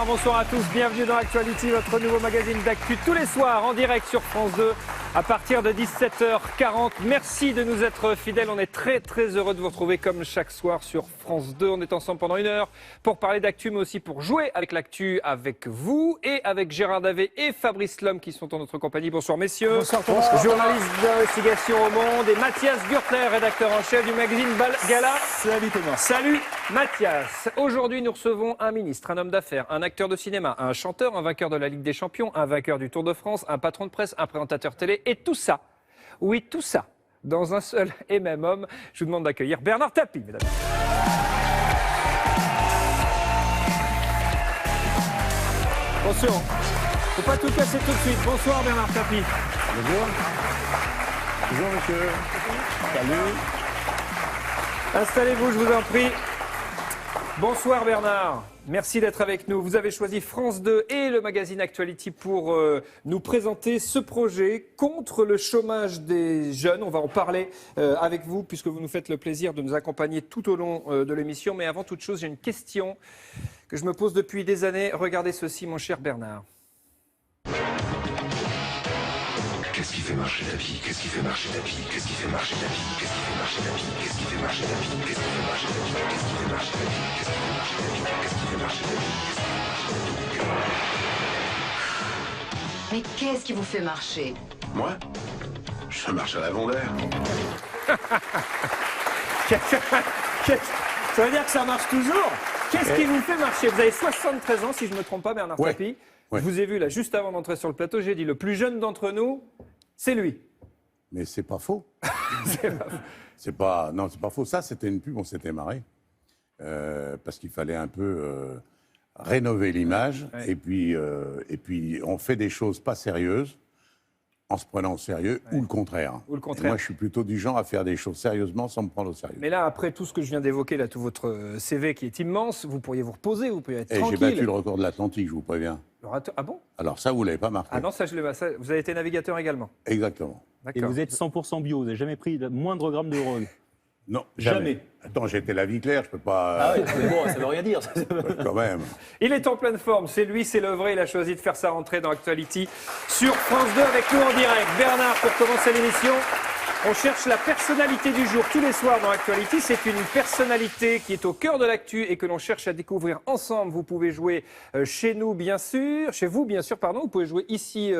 Bonsoir à tous. Bienvenue dans Actuality, votre nouveau magazine d'actu tous les soirs en direct sur France 2 à partir de 17h40. Merci de nous être fidèles. On est très heureux de vous retrouver comme chaque soir sur France 2. On est ensemble pendant 1 heure pour parler d'actu, mais aussi pour jouer avec l'actu avec vous et avec Gérard Davet et Fabrice Lhomme qui sont en notre compagnie. Bonsoir messieurs. Bonsoir Thomas. Journaliste d'investigation au Monde, et Mathias Gürtler, rédacteur en chef du magazine Gala. Salut Thomas. Salut Mathias. Aujourd'hui, nous recevons un ministre, un homme d'affaires, un acteur de cinéma, un chanteur, un vainqueur de la Ligue des Champions, un vainqueur du Tour de France, un patron de presse, un présentateur télé, et tout ça, oui tout ça, dans un seul et même homme. Je vous demande d'accueillir Bernard Tapie, mesdames. Attention, faut pas tout casser tout de suite. Bonsoir Bernard Tapie. Bonjour. Bonjour monsieur. Salut. Installez-vous, je vous en prie. Bonsoir Bernard, merci d'être avec nous. Vous avez choisi France 2 et le magazine Actuality pour nous présenter ce projet contre le chômage des jeunes. On va en parler avec vous puisque vous nous faites le plaisir de nous accompagner tout au long de l'émission. Mais avant toute chose, j'ai une question que je me pose depuis des années. Regardez ceci, mon cher Bernard. Qu'est-ce qui fait marcher la vie? Qu'est-ce qui fait marcher la vie? Qu'est-ce qui fait marcher la vie? Qu'est-ce qui fait marcher la vie? Qu'est-ce qui fait marcher la vie? Qu'est-ce qui fait marcher la vie? Qu'est-ce qui fait marcher la vie? Qu'est-ce qui fait marcher la vie? Qu'est-ce qui fait marcher la vie? Mais qu'est-ce qui vous fait marcher? Moi, je marche à l'avant d'air. Ça veut dire que ça marche toujours? Qu'est-ce qui vous fait marcher? Vous avez 73 ans, si je ne me trompe pas, Bernard Tapie. Ouais. Je vous ai vu là juste avant d'entrer sur le plateau, j'ai dit le plus jeune d'entre nous, c'est lui. Mais c'est pas faux. C'est pas- Non, c'est pas faux. Ça, c'était une pub, on s'était marré. Parce qu'il fallait un peu rénover l'image. Ouais. Et puis, on fait des choses pas sérieuses en se prenant au sérieux, ou le contraire. Ou le contraire. Et moi, je suis plutôt du genre à faire des choses sérieusement sans me prendre au sérieux. Mais là, après tout ce que je viens d'évoquer, là, tout votre CV qui est immense, vous pourriez vous reposer, vous pourriez être Et j'ai tranquille. battu le record de l'Atlantique, je vous préviens. Ah bon? Alors ça, vous l'avez pas marqué. Ah non, ça je l'ai pas. Ça, vous avez été navigateur également. Exactement. Et vous êtes 100% bio, vous n'avez jamais pris le moindre gramme de drogue. Non, Jamais. Attends, j'étais la vie claire, je peux pas... Ah oui, mais bon, ça veut rien dire. Quand même. Il est en pleine forme, c'est lui, c'est le vrai. Il a choisi de faire sa rentrée dans Actuality sur France 2 avec nous en direct. Bernard, pour commencer l'émission, on cherche la personnalité du jour tous les soirs dans Actuality. C'est une personnalité qui est au cœur de l'actu et que l'on cherche à découvrir ensemble. Vous pouvez jouer chez nous, bien sûr, chez vous, bien sûr, pardon. Vous pouvez jouer ici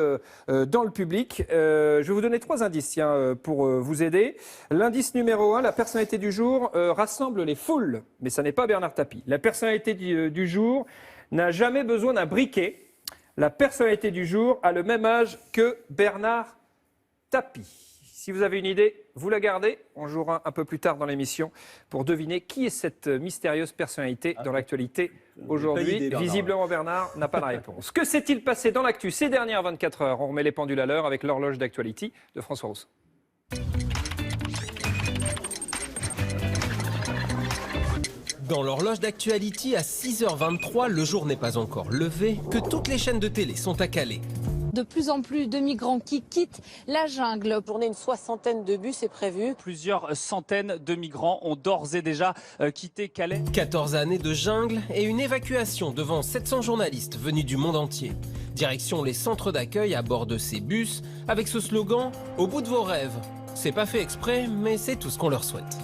dans le public. Je vais vous donner 3 indices, tiens, pour vous aider. L'indice numéro 1, la personnalité du jour rassemble les foules, mais ça n'est pas Bernard Tapie. La personnalité du jour n'a jamais besoin d'un briquet. La personnalité du jour a le même âge que Bernard Tapie. Si vous avez une idée, vous la gardez. On jouera un peu plus tard dans l'émission pour deviner qui est cette mystérieuse personnalité dans l'actualité aujourd'hui. pas d'idée, Bernard. Visiblement, Bernard n'a pas la réponse. Que s'est-il passé dans l'actu ces dernières 24 heures? On remet les pendules à l'heure avec l'horloge d'Actuality de François Rousseau. Dans l'horloge d'Actuality, à 6h23, le jour n'est pas encore levé, que toutes les chaînes de télé sont à Calais. De plus en plus de migrants qui quittent la jungle. Tourner une 60aine de bus est prévu. Plusieurs centaines de migrants ont d'ores et déjà quitté Calais. 14 années de jungle et une évacuation devant 700 journalistes venus du monde entier. Direction les centres d'accueil à bord de ces bus, avec ce slogan « Au bout de vos rêves ». C'est pas fait exprès, mais c'est tout ce qu'on leur souhaite.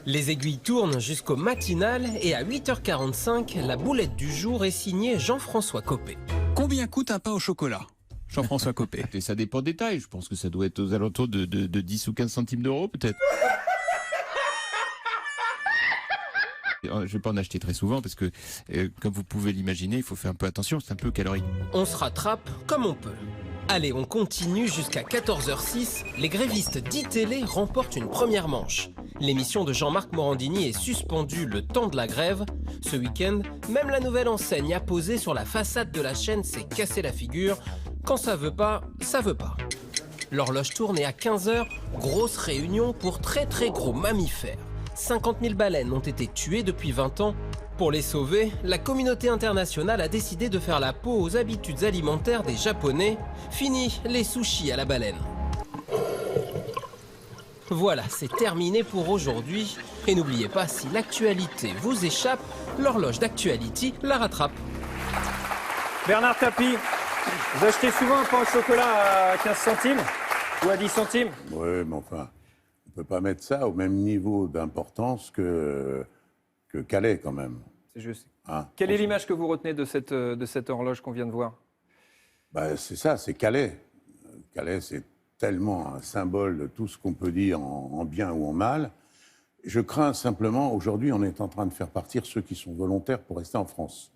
Les aiguilles tournent jusqu'au matinal et à 8h45, la boulette du jour est signée Jean-François Copé. Combien coûte un pain au chocolat? Jean-François Copé. Et ça dépend des tailles. Je pense que ça doit être aux alentours de 10 ou 15 centimes d'euros, peut-être. Je ne vais pas en acheter très souvent parce que, comme vous pouvez l'imaginer, il faut faire un peu attention. C'est un peu calorique. On se rattrape comme on peut. Allez, on continue jusqu'à 14h06. Les grévistes d'ITélé remportent une première manche. L'émission de Jean-Marc Morandini est suspendue le temps de la grève. Ce week-end, même la nouvelle enseigne apposée sur la façade de la chaîne s'est cassé la figure. Quand ça veut pas, ça veut pas. L'horloge tourne et à 15h, grosse réunion pour très gros mammifères. 50 000 baleines ont été tuées depuis 20 ans. Pour les sauver, la communauté internationale a décidé de faire la peau aux habitudes alimentaires des Japonais. Fini les sushis à la baleine. Voilà, c'est terminé pour aujourd'hui. Et n'oubliez pas, si l'actualité vous échappe, l'horloge d'Actuality la rattrape. Bernard Tapie, vous achetez souvent un pain au chocolat à 15 centimes ou à 10 centimes? Oui, mais enfin, on ne peut pas mettre ça au même niveau d'importance que Calais, quand même. C'est juste. Hein, Quelle est l'image que vous retenez de cette horloge qu'on vient de voir? Bah, c'est ça, c'est Calais. Calais, c'est tellement un symbole de tout ce qu'on peut dire en bien ou en mal. Je crains simplement, aujourd'hui, on est en train de faire partir ceux qui sont volontaires pour rester en France.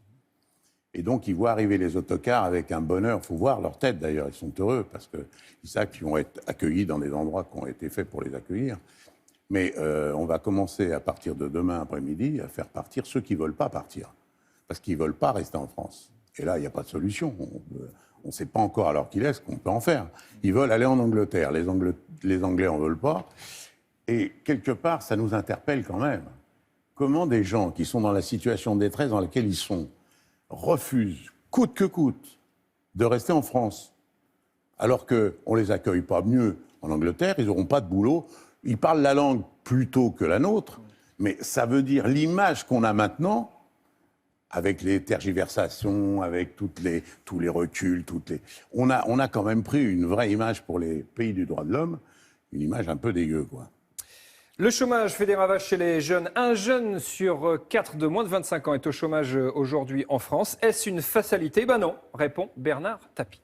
Et donc, ils voient arriver les autocars avec un bonheur. Il faut voir leur tête, d'ailleurs. Ils sont heureux parce qu'ils savent qu'ils vont être accueillis dans des endroits qui ont été faits pour les accueillir. Mais on va commencer, à partir de demain après-midi, à faire partir ceux qui ne veulent pas partir. Parce qu'ils ne veulent pas rester en France. Et là, il n'y a pas de solution. On ne sait pas encore à l'heure qu'il est ce qu'on peut en faire. Ils veulent aller en Angleterre. Les Anglais n'en veulent pas. Et quelque part, ça nous interpelle quand même. Comment des gens qui sont dans la situation de détresse dans laquelle ils sont refusent, coûte que coûte, de rester en France, alors qu'on ne les accueille pas mieux en Angleterre, ils n'auront pas de boulot, ils parlent la langue plus tôt que la nôtre, mais ça veut dire l'image qu'on a maintenant, avec les tergiversations, avec tous les reculs, on a quand même pris une vraie image pour les pays du droit de l'homme, une image un peu dégueu, quoi. Le chômage fait des ravages chez les jeunes. Un jeune sur 4 de moins de 25 ans est au chômage aujourd'hui en France. Est-ce une fatalité? Ben non, répond Bernard Tapie.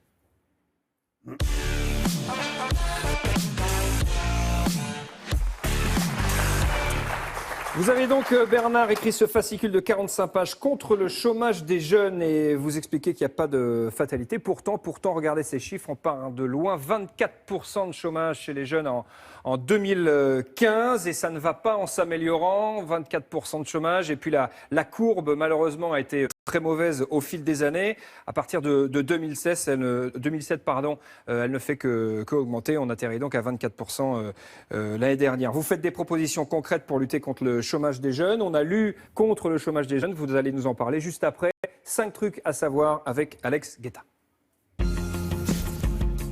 Vous avez donc, Bernard, écrit ce fascicule de 45 pages contre le chômage des jeunes et vous expliquez qu'il n'y a pas de fatalité. Pourtant, regardez ces chiffres, on part de loin. 24% de chômage chez les jeunes en 2015 et ça ne va pas en s'améliorant. 24% de chômage et puis la courbe, malheureusement, a été très mauvaise au fil des années. À partir de 2007, elle ne fait qu'augmenter. On atterrit donc à 24% l'année dernière. Vous faites des propositions concrètes pour lutter contre le chômage des jeunes. On a lu contre le chômage des jeunes. Vous allez nous en parler juste après. 5 trucs à savoir avec Alex Guetta.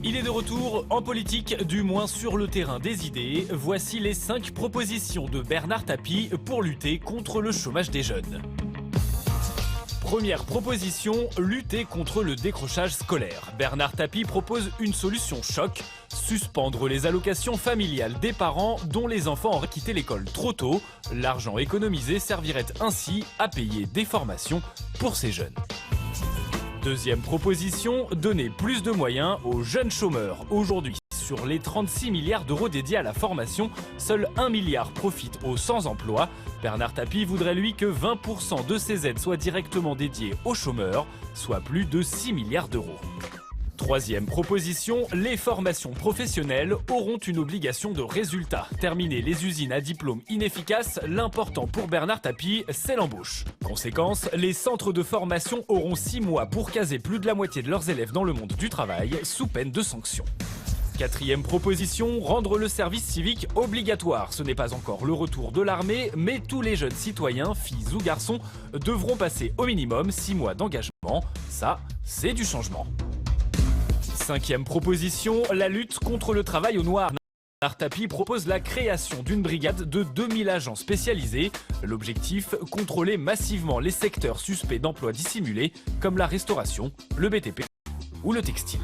Il est de retour en politique, du moins sur le terrain des idées. Voici les 5 propositions de Bernard Tapie pour lutter contre le chômage des jeunes. Première proposition, lutter contre le décrochage scolaire. Bernard Tapie propose une solution choc, suspendre les allocations familiales des parents dont les enfants auraient quitté l'école trop tôt. L'argent économisé servirait ainsi à payer des formations pour ces jeunes. Deuxième proposition, donner plus de moyens aux jeunes chômeurs. Aujourd'hui, sur les 36 milliards d'euros dédiés à la formation, seul 1 milliard profite aux sans-emploi. Bernard Tapie voudrait lui que 20% de ces aides soient directement dédiées aux chômeurs, soit plus de 6 milliards d'euros. Troisième proposition, les formations professionnelles auront une obligation de résultat. Terminer les usines à diplôme inefficaces, l'important pour Bernard Tapie, c'est l'embauche. Conséquence, les centres de formation auront 6 mois pour caser plus de la moitié de leurs élèves dans le monde du travail, sous peine de sanctions. Quatrième proposition, rendre le service civique obligatoire. Ce n'est pas encore le retour de l'armée, mais tous les jeunes citoyens, filles ou garçons, devront passer au minimum 6 mois d'engagement. Ça, c'est du changement. Cinquième proposition, la lutte contre le travail au noir. Bernard Tapie propose la création d'une brigade de 2000 agents spécialisés. L'objectif, contrôler massivement les secteurs suspects d'emplois dissimulés, comme la restauration, le BTP ou le textile.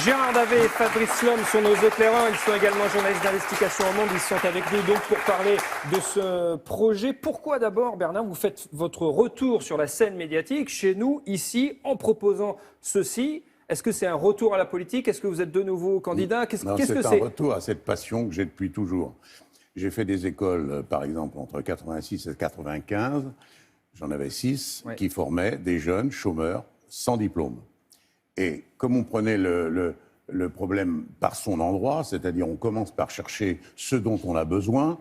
Gérard Davet et Fabrice Lhomme sont nos éclaireurs. Ils sont également journalistes d'investigation au Monde. Ils sont avec nous donc pour parler de ce projet. Pourquoi d'abord, Bernard, vous faites votre retour sur la scène médiatique chez nous, ici, en proposant ceci? Est-ce que c'est un retour à la politique? Est-ce que vous êtes de nouveau candidat? Qu'est-ce que c'est? C'est un retour à cette passion que j'ai depuis toujours. J'ai fait des écoles, par exemple, entre 86 et 95. J'en avais 6 qui formaient des jeunes chômeurs sans diplôme. Et comme on prenait le problème par son endroit, c'est-à-dire on commence par chercher ce dont on a besoin,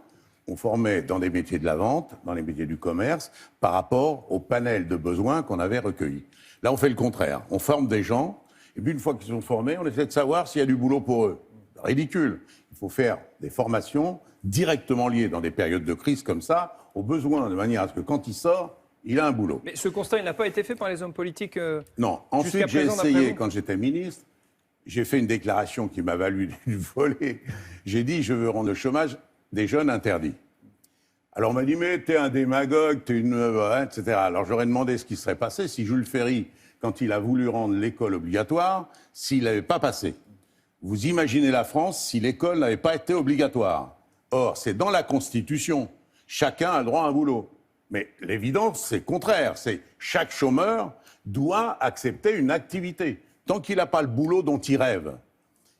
on formait dans des métiers de la vente, dans les métiers du commerce, par rapport au panel de besoins qu'on avait recueillis. Là, on fait le contraire. On forme des gens, et puis une fois qu'ils sont formés, on essaie de savoir s'il y a du boulot pour eux. Ridicule. Il faut faire des formations directement liées dans des périodes de crise comme ça, aux besoins, de manière à ce que quand il sort, il a un boulot. Mais ce constat, il n'a pas été fait par les hommes politiques Non. Ensuite, j'ai essayé, quand j'étais ministre, j'ai fait une déclaration qui m'a valu une volée. J'ai dit, je veux rendre le chômage des jeunes interdit. Alors on m'a dit, mais t'es un démagogue, t'es une... etc. Alors j'aurais demandé ce qui serait passé si Jules Ferry, quand il a voulu rendre l'école obligatoire, s'il n'avait pas passé. Vous imaginez la France si l'école n'avait pas été obligatoire. Or, c'est dans la Constitution. Chacun a le droit à un boulot. Mais l'évidence, c'est le contraire. C'est chaque chômeur doit accepter une activité. Tant qu'il n'a pas le boulot dont il rêve,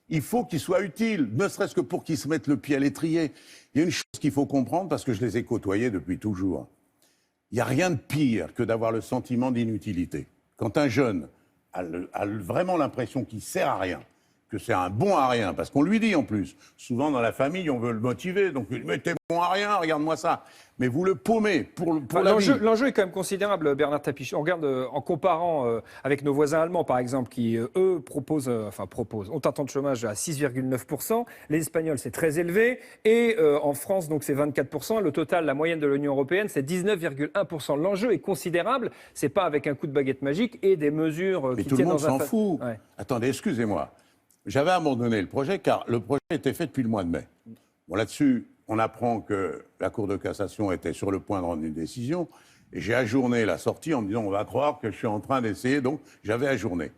il faut qu'il soit utile, ne serait-ce que pour qu'il se mette le pied à l'étrier. Il y a une chose qu'il faut comprendre, parce que je les ai côtoyés depuis toujours. Il n'y a rien de pire que d'avoir le sentiment d'inutilité. Quand un jeune a vraiment l'impression qu'il ne sert à rien, que c'est un bon à rien, parce qu'on lui dit en plus, souvent dans la famille, on veut le motiver, donc mais t'es bon à rien, regarde-moi ça. Mais vous le paumez pour la vie. L'enjeu est quand même considérable, Bernard Tapie. On regarde en comparant avec nos voisins allemands, par exemple, qui, eux, ont un taux de chômage à 6,9%. Les Espagnols, c'est très élevé. Et en France, donc, c'est 24%. Le total, la moyenne de l'Union européenne, c'est 19,1%. L'enjeu est considérable. C'est pas avec un coup de baguette magique et des mesures mais qui tout tiennent le monde dans un... s'en fout. Ouais. Attendez, excusez-moi. J'avais abandonné le projet, car le projet était fait depuis le mois de mai. Bon, là-dessus, on apprend que la Cour de cassation était sur le point de rendre une décision, et j'ai ajourné la sortie en me disant, on va croire que je suis en train d'essayer, donc j'avais ajourné.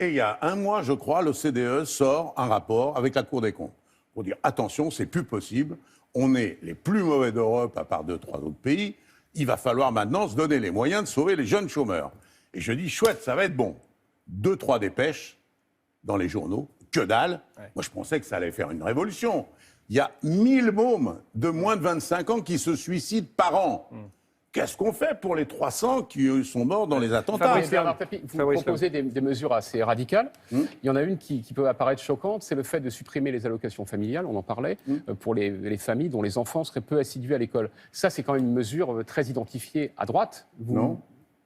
Et il y a un mois, je crois, l'OCDE sort un rapport avec la Cour des comptes pour dire, attention, c'est plus possible, on est les plus mauvais d'Europe à part 2-3 autres pays, il va falloir maintenant se donner les moyens de sauver les jeunes chômeurs. Et je dis, chouette, ça va être bon. 2-3 dépêches dans les journaux, que dalle. Ouais. Moi, je pensais que ça allait faire une révolution. Il y a 1000 mômes de moins de 25 ans qui se suicident par an. Qu'est-ce qu'on fait pour les 300 qui sont morts dans les attentats? Bernard Tapie, vous proposez des mesures assez radicales. Il y en a une qui peut apparaître choquante, c'est le fait de supprimer les allocations familiales, on en parlait, pour les familles dont les enfants seraient peu assidus à l'école. Ça, c'est quand même une mesure très identifiée à droite. Vous ne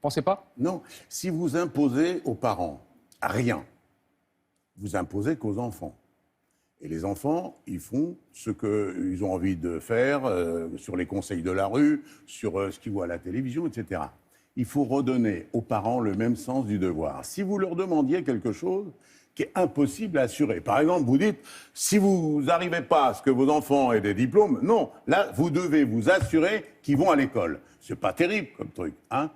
pensez pas? Non. Si vous imposez aux parents rien, vous imposez qu'aux enfants. Et les enfants, ils font ce qu'ils ont envie de faire sur les conseils de la rue, sur ce qu'ils voient à la télévision, etc. Il faut redonner aux parents le même sens du devoir. Si vous leur demandiez quelque chose qui est impossible à assurer, par exemple, vous dites, si vous n'arrivez pas à ce que vos enfants aient des diplômes, non, là, vous devez vous assurer qu'ils vont à l'école. C'est pas terrible comme truc, hein?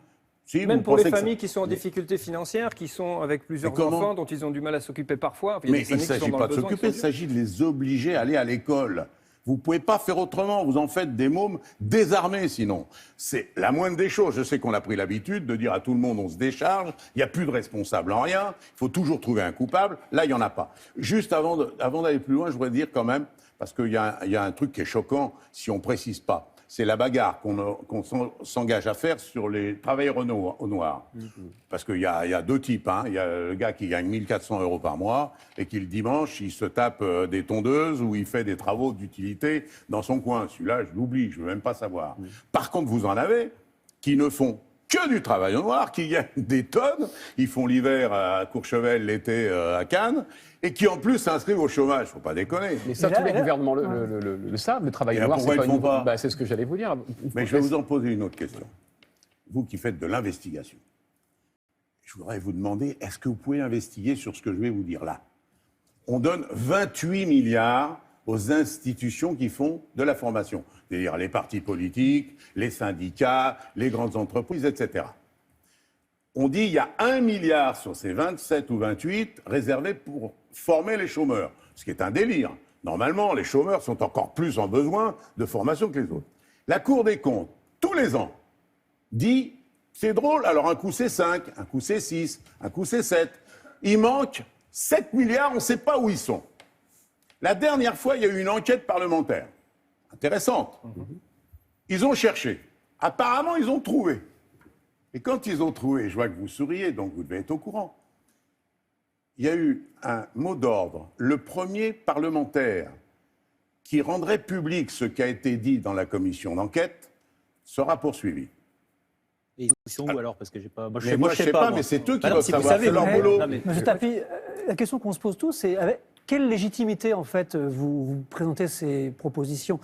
Si, même pour les familles qui sont en difficulté financière, qui sont avec plusieurs enfants, dont ils ont du mal à s'occuper parfois. Mais il ne s'agit pas de s'occuper, il s'agit de les obliger à aller à l'école. Vous ne pouvez pas faire autrement, vous en faites des mômes désarmés sinon. C'est la moindre des choses. Je sais qu'on a pris l'habitude de dire à tout le monde on se décharge, il n'y a plus de responsable en rien, il faut toujours trouver un coupable. Là, il n'y en a pas. Juste avant d'aller plus loin, je voudrais dire quand même, parce qu'il y a un truc qui est choquant si on ne précise pas. C'est la bagarre qu'on s'engage à faire sur les travailleurs au noir. Parce qu'il y a deux types. Hein. Il y a le gars qui gagne 1 400 € par mois et qui, le dimanche, il se tape des tondeuses ou il fait des travaux d'utilité dans son coin. Celui-là, je l'oublie, je ne veux même pas savoir. Par contre, vous en avez qui ne font que du travail au noir, qui gagnent des tonnes. Ils font l'hiver à Courchevel, l'été à Cannes. Et qui en plus s'inscrivent au chômage, faut pas déconner. Mais ça, tous les gouvernements le savent, le travail noir, c'est pas une... Bah, c'est ce que j'allais vous dire. Mais je vais vous en poser une autre question. Vous qui faites de l'investigation, je voudrais vous demander, est-ce que vous pouvez investiguer sur ce que je vais vous dire là? On donne 28 milliards aux institutions qui font de la formation, c'est-à-dire les partis politiques, les syndicats, les grandes entreprises, etc. On dit qu'il y a 1 milliard sur ces 27 ou 28 réservés pour former les chômeurs, ce qui est un délire. Normalement, les chômeurs sont encore plus en besoin de formation que les autres. La Cour des comptes, tous les ans, dit, c'est drôle, alors un coup c'est 5, un coup c'est 6, un coup c'est 7. Il manque 7 milliards, on ne sait pas où ils sont. La dernière fois, il y a eu une enquête parlementaire, intéressante. Ils ont cherché. Apparemment, ils ont trouvé. Et quand ils ont trouvé, je vois que vous souriez, donc vous devez être au courant, il y a eu un mot d'ordre. Le premier parlementaire qui rendrait public ce qui a été dit dans la commission d'enquête sera poursuivi. Et ils sont où alors? Parce que j'ai pas. Moi, je sais pas, mais c'est eux qui doivent savoir. C'est leur boulot. Monsieur Tapie, la question qu'on se pose tous, c'est avec quelle légitimité en fait vous présentez ces propositions?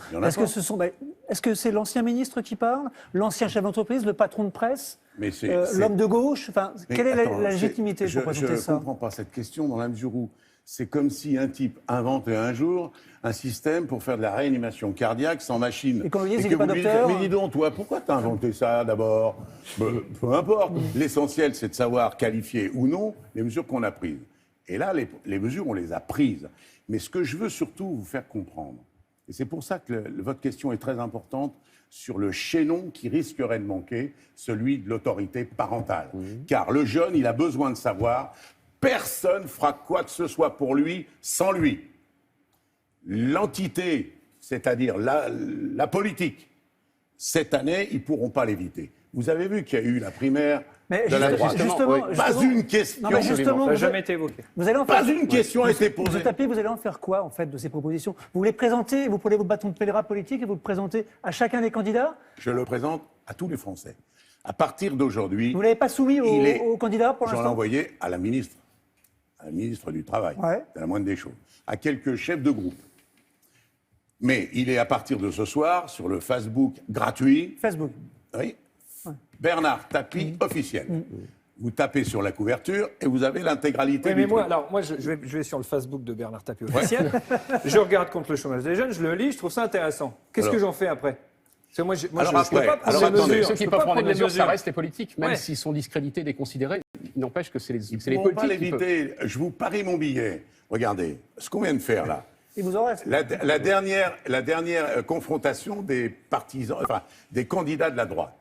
Est-ce que c'est l'ancien ministre qui parle, l'ancien chef d'entreprise, le patron de presse, l'homme de gauche? Enfin, quelle est la légitimité pour présenter ça? Je ne comprends pas cette question dans la mesure où C'est comme si un type inventait un jour un système pour faire de la réanimation cardiaque sans machine. Et qu'on lui dise, il que n'est pas vous lui dites, docteur. mais dis donc, toi, pourquoi t'as inventé ça d'abord? Peu importe. L'essentiel, c'est de savoir qualifier ou non les mesures qu'on a prises. Et là, les mesures, on les a prises. Mais ce que je veux surtout vous faire comprendre, et c'est pour ça que votre question est très importante, sur le chaînon qui risquerait de manquer, celui de l'autorité parentale. Car le jeune, il a besoin de savoir, personne fera quoi que ce soit pour lui sans lui. L'entité, c'est-à-dire la politique, cette année, ils ne pourront pas l'éviter. Vous avez vu qu'il y a eu la primaire de la droite. Pas une question. Non, justement, ça n'a jamais été évoqué. Vous allez en Pas faire... une question a été posée. Vous tapez, vous allez en faire quoi, en fait, de ces propositions? Vous les présentez, vous prenez votre bâton de pèlerin politique et vous le présentez à chacun des candidats? Je le présente à tous les Français. À partir d'aujourd'hui... Vous ne l'avez pas soumis aux candidats pour J'en ai l'instant? envoyé à la ministre du Travail. Ouais. C'est la moindre des choses. À quelques chefs de groupe. Mais il est à partir de ce soir sur le Facebook gratuit. Facebook. Oui. Bernard Tapie officiel. Vous tapez sur la couverture et vous avez l'intégralité Oui, du mais moi, truc. alors, moi je vais sur le Facebook de Bernard Tapie officiel. Je regarde contre le chômage des jeunes, je le lis, je trouve ça intéressant. Qu'est-ce que j'en fais après? Parce que moi, je ne peux pas prendre des mesures. Ceux qui peuvent prendre des mesures, ça reste les politiques. Même s'ils sont discrédités, déconsidérés, il n'empêche que c'est les politiques qui peuvent... l'éviter. Je vous parie mon billet. Regardez, ce qu'on vient de faire là. Il vous en reste. La dernière confrontation des partisans, enfin, des candidats de la droite.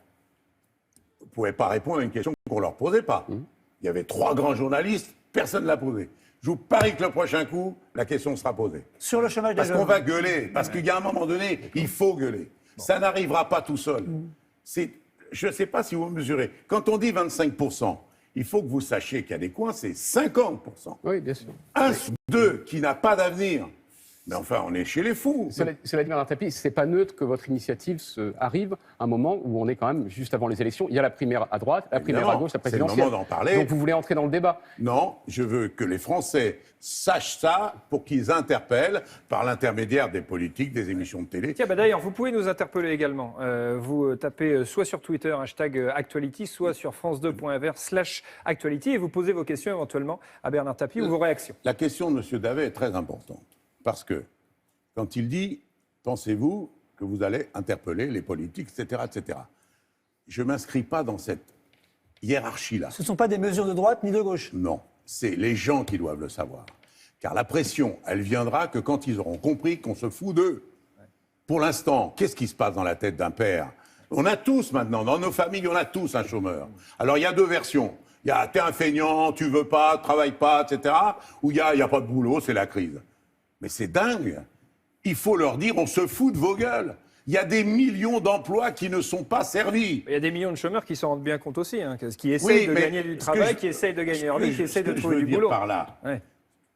Vous ne pouvez pas répondre à une question qu'on ne leur posait pas. Il y avait 3 grands journalistes, personne ne l'a posée. Je vous parie que le prochain coup, la question sera posée. Sur le chômage des jeunes. Parce qu'on va gueuler, parce qu'il y a un moment donné, il faut gueuler. Ça n'arrivera pas tout seul. Je ne sais pas si vous mesurez. Quand on dit 25%, il faut que vous sachiez qu'il y a des coins, c'est 50%. Oui, bien sûr. Un sur 2 qui n'a pas d'avenir. Mais enfin, on est chez les fous. Cela dit, Bernard Tapie, ce n'est pas neutre que votre initiative arrive à un moment où on est quand même juste avant les élections. Il y a la primaire à droite, la primaire à gauche, la présidentielle. C'est le moment d'en parler. Donc vous voulez entrer dans le débat? Non, je veux que les Français sachent ça pour qu'ils interpellent par l'intermédiaire des politiques, des émissions de télé. Tiens, d'ailleurs, vous pouvez nous interpeller également. Vous tapez soit sur Twitter, #Actuality, soit sur france2.fr/Actuality et vous posez vos questions éventuellement à Bernard Tapie ou vos réactions. La question de M. Davet est très importante. Parce que, quand il dit « Pensez-vous que vous allez interpeller les politiques, etc. etc. » Je ne m'inscris pas dans cette hiérarchie-là. Ce ne sont pas des mesures de droite ni de gauche. Non, c'est les gens qui doivent le savoir. Car la pression, elle viendra que quand ils auront compris qu'on se fout d'eux. Pour l'instant, qu'est-ce qui se passe dans la tête d'un père? On a tous maintenant, dans nos familles, on a tous un chômeur. Alors il y a 2 versions. Il y a « t'es un feignant, tu veux pas, travaille pas, etc. » Ou il y a pas de boulot, c'est la crise. Mais c'est dingue. Il faut leur dire, on se fout de vos gueules. Il y a des millions d'emplois qui ne sont pas servis. Il y a des millions de chômeurs qui s'en rendent bien compte aussi, qui essayent de gagner du travail, qui essayent de gagner leur vie, qui essayent de trouver du boulot. Ce que je veux dire par là,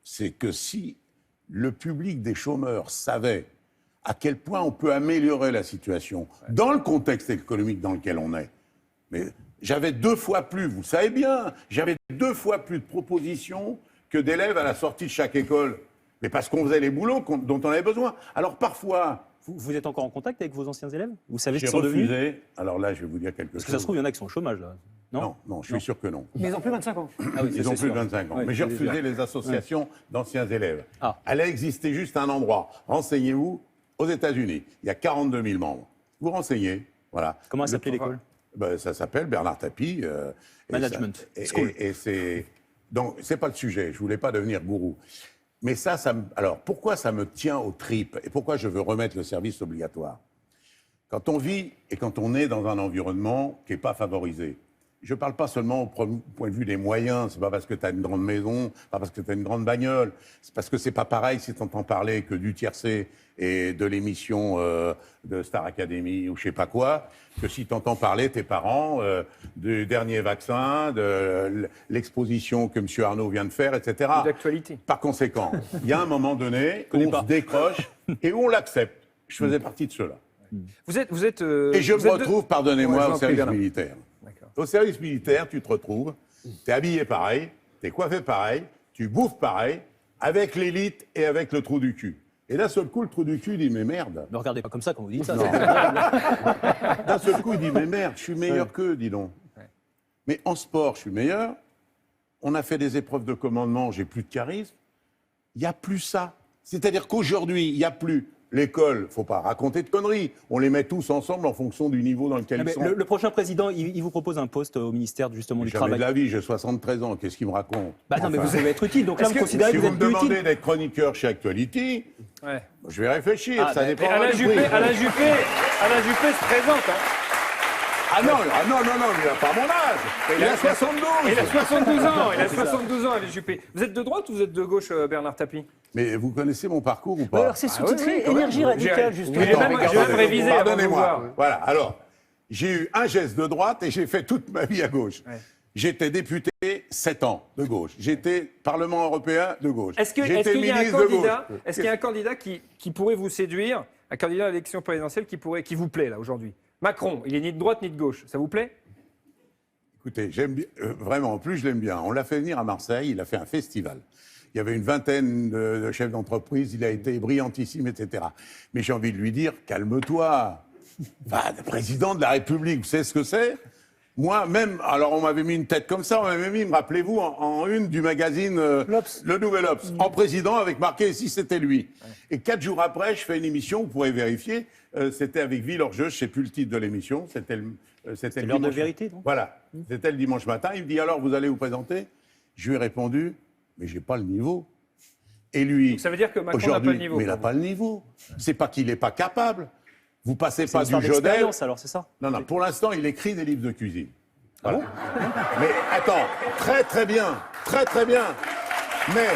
c'est que si le public des chômeurs savait à quel point on peut améliorer la situation dans le contexte économique dans lequel on est, mais j'avais 2 fois plus, vous le savez bien, j'avais 2 fois plus de propositions que d'élèves à la sortie de chaque école. Mais parce qu'on faisait les boulots dont on avait besoin. Alors parfois... Vous êtes encore en contact avec vos anciens élèves? Vous savez ce qu'ils qu'ils sont devenus? J'ai refusé. Alors là, je vais vous dire quelque chose. Parce que ça se trouve, il y en a qui sont au chômage, là. Non, je suis sûr que non. Mais ils n'ont plus 25 ans. Ah oui, ils ont plus de 25 ans. Oui, mais j'ai refusé les associations d'anciens élèves. Elle a existé juste un endroit. Renseignez-vous, aux États-Unis. Il y a 42 000 membres. Vous renseignez. Voilà. Comment s'appelait l'école? Ça s'appelle Bernard Tapie. Management. Et c'est... Donc, c'est pas le sujet. Je voulais pas devenir gourou. Mais alors, pourquoi ça me tient aux tripes et pourquoi je veux remettre le service obligatoire? Quand on vit et quand on est dans un environnement qui n'est pas favorisé, je ne parle pas seulement au point de vue des moyens, c'est pas parce que tu as une grande maison, pas parce que tu as une grande bagnole, c'est parce que c'est pas pareil si tu entends parler que du tiercé et de l'émission de Star Academy ou je sais pas quoi, que si tu entends parler tes parents du dernier vaccin, de l'exposition que M. Arnaud vient de faire, etc. D'actualité. Par conséquent, il y a un moment donné où on se décroche et où on l'accepte. Je faisais partie de ceux-là. Vous êtes et je me retrouve, pardonnez-moi, au service militaire. Au service militaire, tu te retrouves, tu es habillé pareil, tu es coiffé pareil, tu bouffes pareil, avec l'élite et avec le trou du cul. Et d'un seul coup, le trou du cul dit « mais merde ». Ne regardez pas comme ça quand vous dites ça. D'un seul coup, il dit « mais merde, je suis meilleur qu'eux, dis donc ». Mais en sport, je suis meilleur. On a fait des épreuves de commandement, j'ai plus de charisme. Il n'y a plus ça. C'est-à-dire qu'aujourd'hui, il n'y a plus l'école. Il ne faut pas raconter de conneries. On les met tous ensemble en fonction du niveau dans lequel ils sont. Le prochain président, il vous propose un poste au ministère justement du Jamais Travail. de la vie, j'ai 73 ans. Qu'est-ce qu'il me raconte? Non, mais vous devez être utile. Donc là, vous considérez si que vous vous êtes me plus demandez utile. d'être chroniqueur chez Actuality, je vais réfléchir. Ça dépend. Alain Juppé se présente. Ah non, il n'a pas mon âge. Il a 72. Il a 72 ans. Il a 72 ans, Alain Juppé. Vous êtes de droite ou vous êtes de gauche, Bernard Tapie? Mais vous connaissez mon parcours ou pas? Alors c'est sous-titré Énergie radicale, justement. J'ai même révisé avant de vous voir. Voilà, alors, j'ai eu un geste de droite et j'ai fait toute ma vie à gauche. J'étais député 7 ans de gauche. J'étais Parlement européen de gauche. Est-ce qu'il y a un candidat qui pourrait vous séduire, un candidat à l'élection présidentielle qui vous plaît là aujourd'hui? Macron, il est ni de droite ni de gauche. Ça vous plaît? Écoutez, j'aime bien, vraiment, en plus je l'aime bien. On l'a fait venir à Marseille, il a fait un festival. Il y avait une vingtaine de chefs d'entreprise, il a été brillantissime, etc. Mais j'ai envie de lui dire, calme-toi. Le président de la République, vous savez ce que c'est? Moi, même, alors on m'avait mis une tête comme ça, on m'avait mis, rappelez-vous, en une du magazine Le Nouvel Obs, en président, avec marqué « Si c'était lui ». Et 4 jours après, je fais une émission, vous pourrez vérifier, c'était avec Villorgeux, je ne sais plus le titre de l'émission, c'était l'heure de vérité, non? Voilà, c'était le dimanche matin. Il me dit « Alors, vous allez vous présenter ?» Je lui ai répondu « Mais j'ai pas le niveau ». Et lui, donc ça veut dire que Macron n'a pas le niveau. Mais il n'a pas le niveau. C'est pas qu'il n'est pas capable. Vous passez pas du Jodel. Alors, c'est ça? Non, pour l'instant, il écrit des livres de cuisine. Voilà. Mais attends, très bien. Mais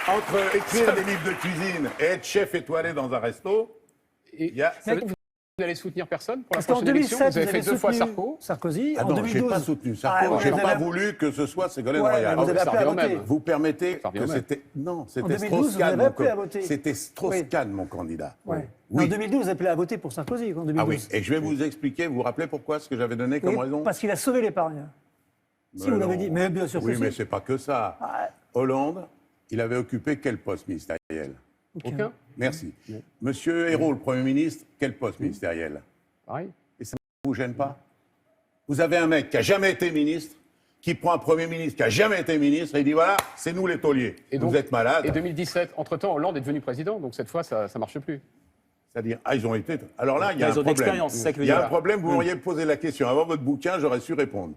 entre écrire des livres de cuisine et être chef étoilé dans un resto, il y a... Vous n'allez soutenir personne pour la Parce qu'en prochaine élection? 2007, Vous avez fait 2 fois Sarkozy. Ah en non, 2012. je n'ai pas soutenu Sarko. Je n'ai pas voulu que ce soit Ségolène Royal. Vous avez appelé à voter. Vous permettez que c'était... Non, c'était Strauss-Kahn. C'était Strauss-Kahn, mon candidat. Ouais. Oui. En 2012, vous avez appelé à voter pour Sarkozy. En 2012. Ah oui, et je vais vous expliquer, vous vous rappelez pourquoi, ce que j'avais donné comme raison? Parce qu'il a sauvé l'épargne. Si vous l'avez dit, mais bien sûr oui, mais c'est pas que ça. Hollande, il avait occupé quel poste ministériel? Aucun. Merci. Monsieur Ayrault, le Premier ministre, quel poste ministériel? Pareil. Et ça ne vous gêne pas? Vous avez un mec qui n'a jamais été ministre, qui prend un Premier ministre qui n'a jamais été ministre, et il dit voilà, c'est nous les tauliers. Et donc, vous êtes malade. Et 2017, entre-temps, Hollande est devenu président, donc cette fois, ça ne marche plus. C'est-à-dire, ils ont été... Alors là, il y a un problème. Il y a un problème, vous m'auriez posé la question. Avant votre bouquin, j'aurais su répondre.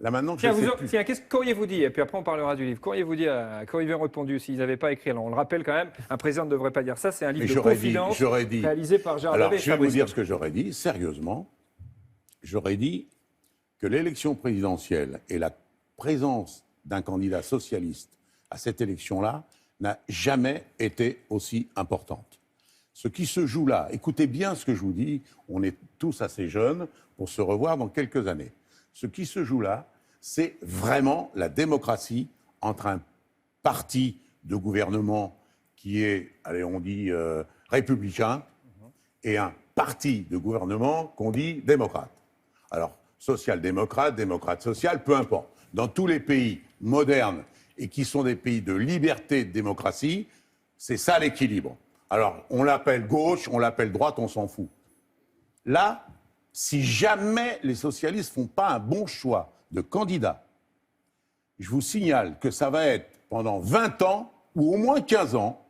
Là, maintenant, qu'est-ce qu'auriez-vous dit? Et puis après, on parlera du livre. Qu'auriez-vous dit qu'auriez-vous répondu s'ils n'avaient pas écrit? Alors, on le rappelle quand même, un président ne devrait pas dire ça. C'est un livre de confidence réalisé par Gérard Davet. Alors, je vais vous dire ce que j'aurais dit, sérieusement. J'aurais dit que l'élection présidentielle et la présence d'un candidat socialiste à cette élection-là n'a jamais été aussi importante. Ce qui se joue là, écoutez bien ce que je vous dis, on est tous assez jeunes pour se revoir dans quelques années. Ce qui se joue là, c'est vraiment la démocratie entre un parti de gouvernement qui est, allez, on dit républicain, et un parti de gouvernement qu'on dit démocrate. Alors, social-démocrate, démocrate-social, peu importe. Dans tous les pays modernes et qui sont des pays de liberté et de démocratie, c'est ça l'équilibre. Alors, on l'appelle gauche, on l'appelle droite, on s'en fout. Là, si jamais les socialistes ne font pas un bon choix de candidat, je vous signale que ça va être pendant 20 ans, ou au moins 15 ans,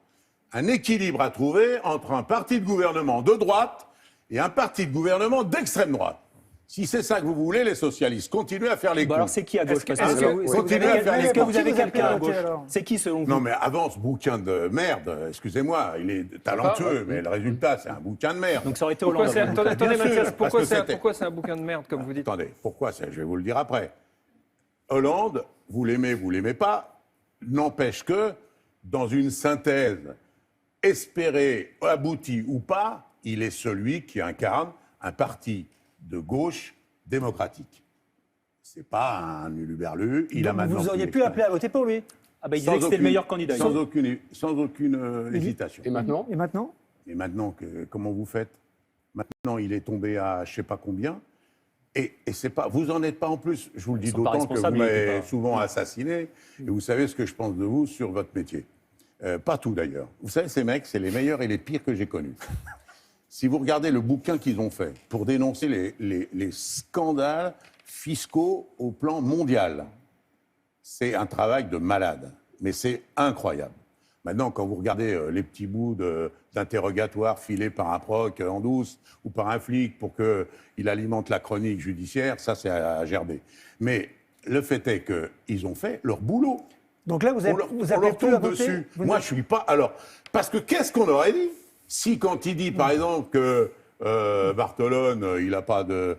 un équilibre à trouver entre un parti de gouvernement de droite et un parti de gouvernement d'extrême droite. Si c'est ça que vous voulez, les socialistes, continuez à faire les coups. Alors c'est qui à gauche? Est-ce que vous avez quelqu'un à gauche? C'est qui selon vous? Non mais avant ce bouquin de merde, excusez-moi, il est talentueux, mais le résultat c'est un bouquin de merde. Donc ça aurait été Hollande. Attendez Mathias, pourquoi c'est un bouquin de merde comme vous dites? Attendez, pourquoi ça? Je vais vous le dire après. Hollande, vous l'aimez pas, n'empêche que dans une synthèse espérée, aboutie ou pas, il est celui qui incarne un parti de gauche démocratique. C'est pas un uluberlu. Il a maintenant. Vous auriez pu appeler à voter pour lui. Ah ben il disait que c'était le meilleur candidat. Sans aucune hésitation. Et maintenant? Et maintenant, comment vous faites? Maintenant, il est tombé à je sais pas combien. Et c'est pas. Vous en êtes pas en plus. Je vous le dis d'autant que vous m'avez souvent assassiné. Et vous savez ce que je pense de vous sur votre métier. Pas tout d'ailleurs. Vous savez, ces mecs, c'est les meilleurs et les pires que j'ai connus. Si vous regardez le bouquin qu'ils ont fait pour dénoncer les scandales fiscaux au plan mondial, c'est un travail de malade. Mais c'est incroyable. Maintenant, quand vous regardez les petits bouts d'interrogatoire filés par un proc en douce ou par un flic pour qu'il alimente la chronique judiciaire, ça, c'est à gerber. Mais le fait est qu'ils ont fait leur boulot. Donc là, vous avez tout dessus. Moi, je suis pas... Alors, parce que qu'est-ce qu'on aurait dit si, quand il dit, par exemple, que Bartolone, il n'a pas de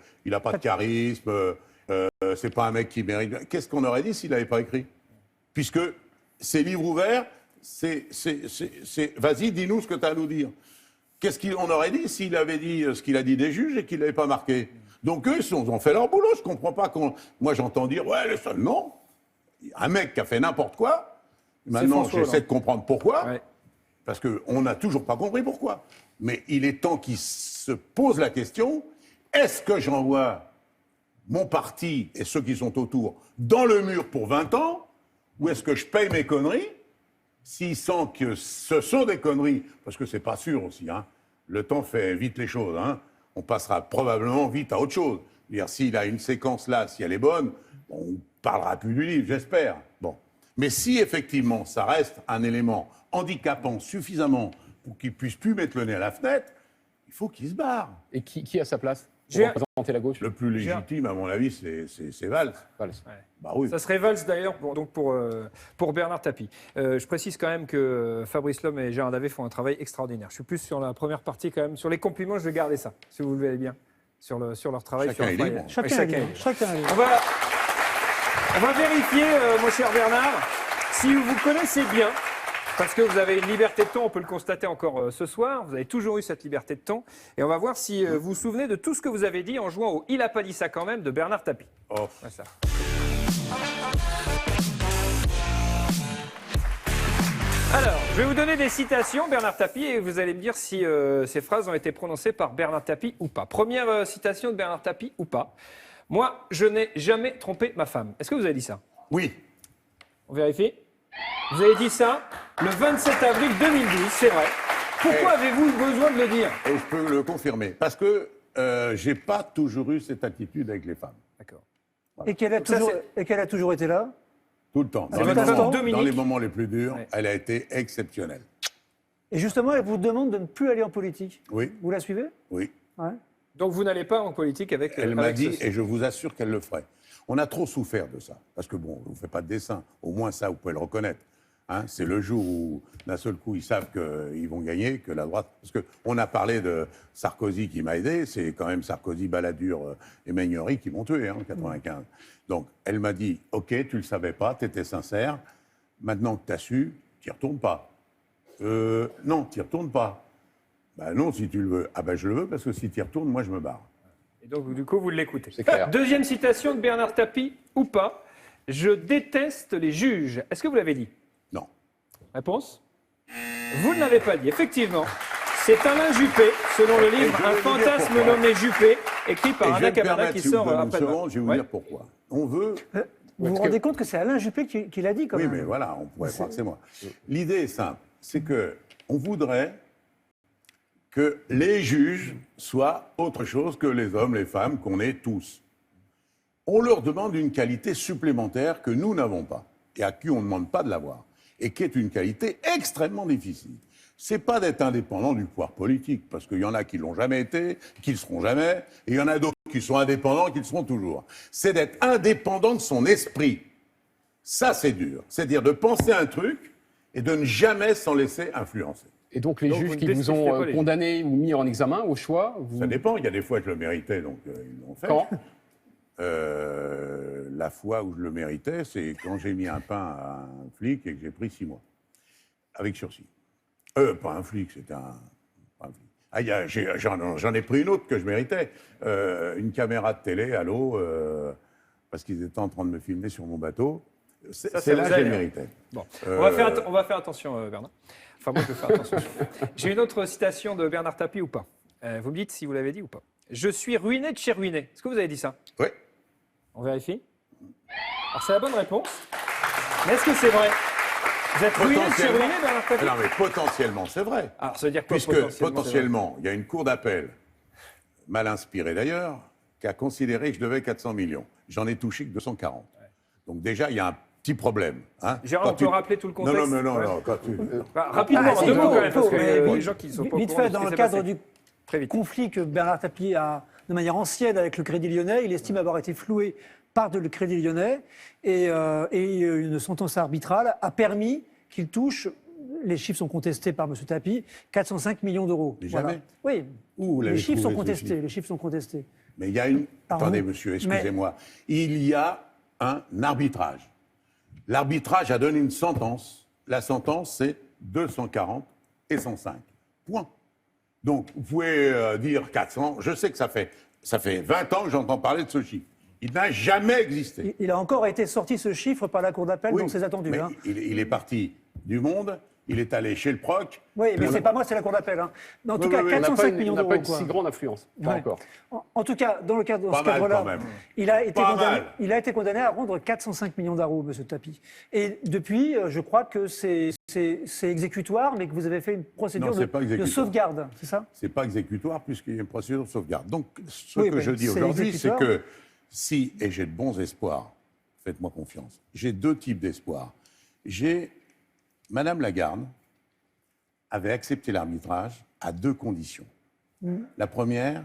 charisme, c'est pas un mec qui mérite... Qu'est-ce qu'on aurait dit s'il n'avait pas écrit? Puisque ces livres ouverts, vas-y, dis-nous ce que tu as à nous dire. Qu'est-ce qu'on aurait dit s'il avait dit ce qu'il a dit des juges et qu'il n'avait pas marqué? Donc eux, ils ont fait leur boulot. Je ne comprends pas Moi, j'entends dire, ouais, le seul, non. Un mec qui a fait n'importe quoi. Maintenant, j'essaie de comprendre pourquoi. Ouais. Parce qu'on n'a toujours pas compris pourquoi. Mais il est temps qu'il se pose la question, est-ce que j'envoie mon parti et ceux qui sont autour dans le mur pour 20 ans, ou est-ce que je paye mes conneries s'il sent que ce sont des conneries, parce que c'est pas sûr aussi, hein. Le temps fait vite les choses, hein. On passera probablement vite à autre chose. C'est-à-dire, s'il a une séquence là, si elle est bonne, on ne parlera plus du livre, j'espère. Bon. Mais si effectivement ça reste un élément handicapant suffisamment pour qu'il ne puisse plus mettre le nez à la fenêtre, il faut qu'il se barre. Et qui a sa place pour représenter la gauche? Le plus légitime, à mon avis, c'est Valls. Valls. Ouais. Bah oui. Ça serait Valls d'ailleurs pour Bernard Tapie. Je précise quand même que Fabrice Lhomme et Gérard Davet font un travail extraordinaire. Je suis plus sur la première partie quand même. Sur les compliments, je vais garder ça, si vous le voulez bien. Sur leur travail. Chacun est libre. Chacun est libre. On va vérifier, mon cher Bernard, si vous vous connaissez bien. Parce que vous avez une liberté de ton, on peut le constater encore ce soir. Vous avez toujours eu cette liberté de ton. Et on va voir si vous vous souvenez de tout ce que vous avez dit en jouant au Il a pas dit ça quand même de Bernard Tapie. Oh. Voilà ça. Alors, je vais vous donner des citations, Bernard Tapie, et vous allez me dire si ces phrases ont été prononcées par Bernard Tapie ou pas. Première citation de Bernard Tapie ou pas. Moi, je n'ai jamais trompé ma femme. Est-ce que vous avez dit ça? Oui. On vérifie? Vous avez dit ça le 27 avril 2012, c'est vrai. Pourquoi avez-vous besoin de le dire? Et je peux le confirmer. Parce que j'ai pas toujours eu cette attitude avec les femmes. D'accord. Voilà. Et qu'elle a toujours été là? Tout le temps. Dans les moments les plus durs, ouais. Elle a été exceptionnelle. Et justement, elle vous demande de ne plus aller en politique. Oui. Vous la suivez? Oui. Ouais. Donc vous n'allez pas en politique avec... Elle m'a dit, et je vous assure qu'elle le ferait. On a trop souffert de ça. Parce que bon, on ne fait pas de dessin. Au moins ça, vous pouvez le reconnaître. Hein, c'est le jour où, d'un seul coup, ils savent qu'ils vont gagner, que la droite... Parce qu'on a parlé de Sarkozy qui m'a aidé, c'est quand même Sarkozy, Balladur et Maignery qui m'ont tué, en 95. Donc, elle m'a dit, OK, tu ne le savais pas, tu étais sincère, maintenant que tu as su, tu n'y retournes pas. Non, tu n'y retournes pas. Ben non, si tu le veux. Ah ben je le veux, parce que si tu y retournes, moi je me barre. Et donc, du coup, vous l'écoutez. C'est clair. Deuxième citation de Bernard Tapie, ou pas. Je déteste les juges. Est-ce que vous l'avez dit? Non. Réponse? Vous ne l'avez pas dit. Effectivement, c'est Alain Juppé, selon le livre Un fantasme nommé Juppé, écrit par Anna Kavanagh qui sort après. Je vais vous dire pourquoi. On veut... Vous vous rendez compte que c'est Alain Juppé qui l'a dit, quand même? Oui, mais voilà, on pourrait croire que c'est moi. L'idée est simple, c'est qu'on voudrait que les juges soient autre chose que les hommes, les femmes, qu'on est tous. On leur demande une qualité supplémentaire que nous n'avons pas, et à qui on ne demande pas de l'avoir, et qui est une qualité extrêmement difficile. C'est pas d'être indépendant du pouvoir politique, parce qu'il y en a qui l'ont jamais été, qui le seront jamais, et il y en a d'autres qui sont indépendants, qui le seront toujours. C'est d'être indépendant de son esprit. Ça, c'est dur. C'est-à-dire de penser un truc et de ne jamais s'en laisser influencer. Et donc les juges qui vous ont condamné ou mis en examen, au choix Ça dépend. Il y a des fois que je le méritais, donc ils l'ont fait. Quand la fois où je le méritais, c'est quand j'ai mis un pain à un flic et que j'ai pris 6 mois. Avec sursis. Pas un flic, c'était un flic. J'en ai pris une autre que je méritais. Une caméra de télé à l'eau, parce qu'ils étaient en train de me filmer sur mon bateau. C'est là que je le méritais. Bon. On va faire attention, Bernard. Enfin, moi, je vais faire attention. J'ai une autre citation de Bernard Tapie ou pas. Vous me dites si vous l'avez dit ou pas. Je suis ruiné de chez ruiné. Est-ce que vous avez dit ça? Oui. On vérifie. Alors, c'est la bonne réponse. Mais est-ce que c'est vrai? Vous êtes ruiné de chez ruiné, Bernard Tapie? Non, mais potentiellement, c'est vrai. Alors, ça veut dire quoi? Puisque potentiellement, il y a une cour d'appel, mal inspirée d'ailleurs, qui a considéré que je devais 400 millions. J'en ai touché que 240. Ouais. Donc déjà, il y a un petit problème. Hein. Gérard, on peut rappeler tout le contexte. Non. Quand tu... rapidement, deux mots quand même, parce que les gens qui sont pas au vite courant fait, de ce dans qui le s'est cadre passé. du conflit que Bernard Tapie a, de manière ancienne, avec le Crédit Lyonnais, il estime avoir été floué par le Crédit Lyonnais et une sentence arbitrale a permis qu'il touche, les chiffres sont contestés par M. Tapie, 405 millions d'euros. Jamais. Oui, Où les chiffres sont trouvé, contestés. Les chiffres sont contestés. Mais il y a une... Attendez, monsieur, excusez-moi. Il y a un arbitrage. L'arbitrage a donné une sentence. La sentence, c'est 240 et 105. Point. Donc, vous pouvez dire 400. Je sais que ça fait 20 ans que j'entends parler de ce chiffre. Il n'a jamais existé. Il a encore été sorti ce chiffre par la Cour d'appel, donc c'est attendu. Mais hein. il est parti du Monde, il est allé chez le Proc. Oui, mais c'est pas moi, c'est la Cour d'appel. Hein. En tout cas, 405 millions d'euros. On n'a pas une si grande influence, pas encore. En tout cas, dans ce cadre-là, il a été condamné à rendre 405 millions d'euros, M. Tapie. Et depuis, je crois que c'est exécutoire, mais que vous avez fait une procédure de sauvegarde, c'est ça? C'est pas exécutoire, puisqu'il y a une procédure de sauvegarde. Donc, ce que je dis aujourd'hui, c'est que si, et j'ai de bons espoirs, faites-moi confiance, j'ai deux types d'espoirs. Madame Lagarde avait accepté l'arbitrage à deux conditions. La première,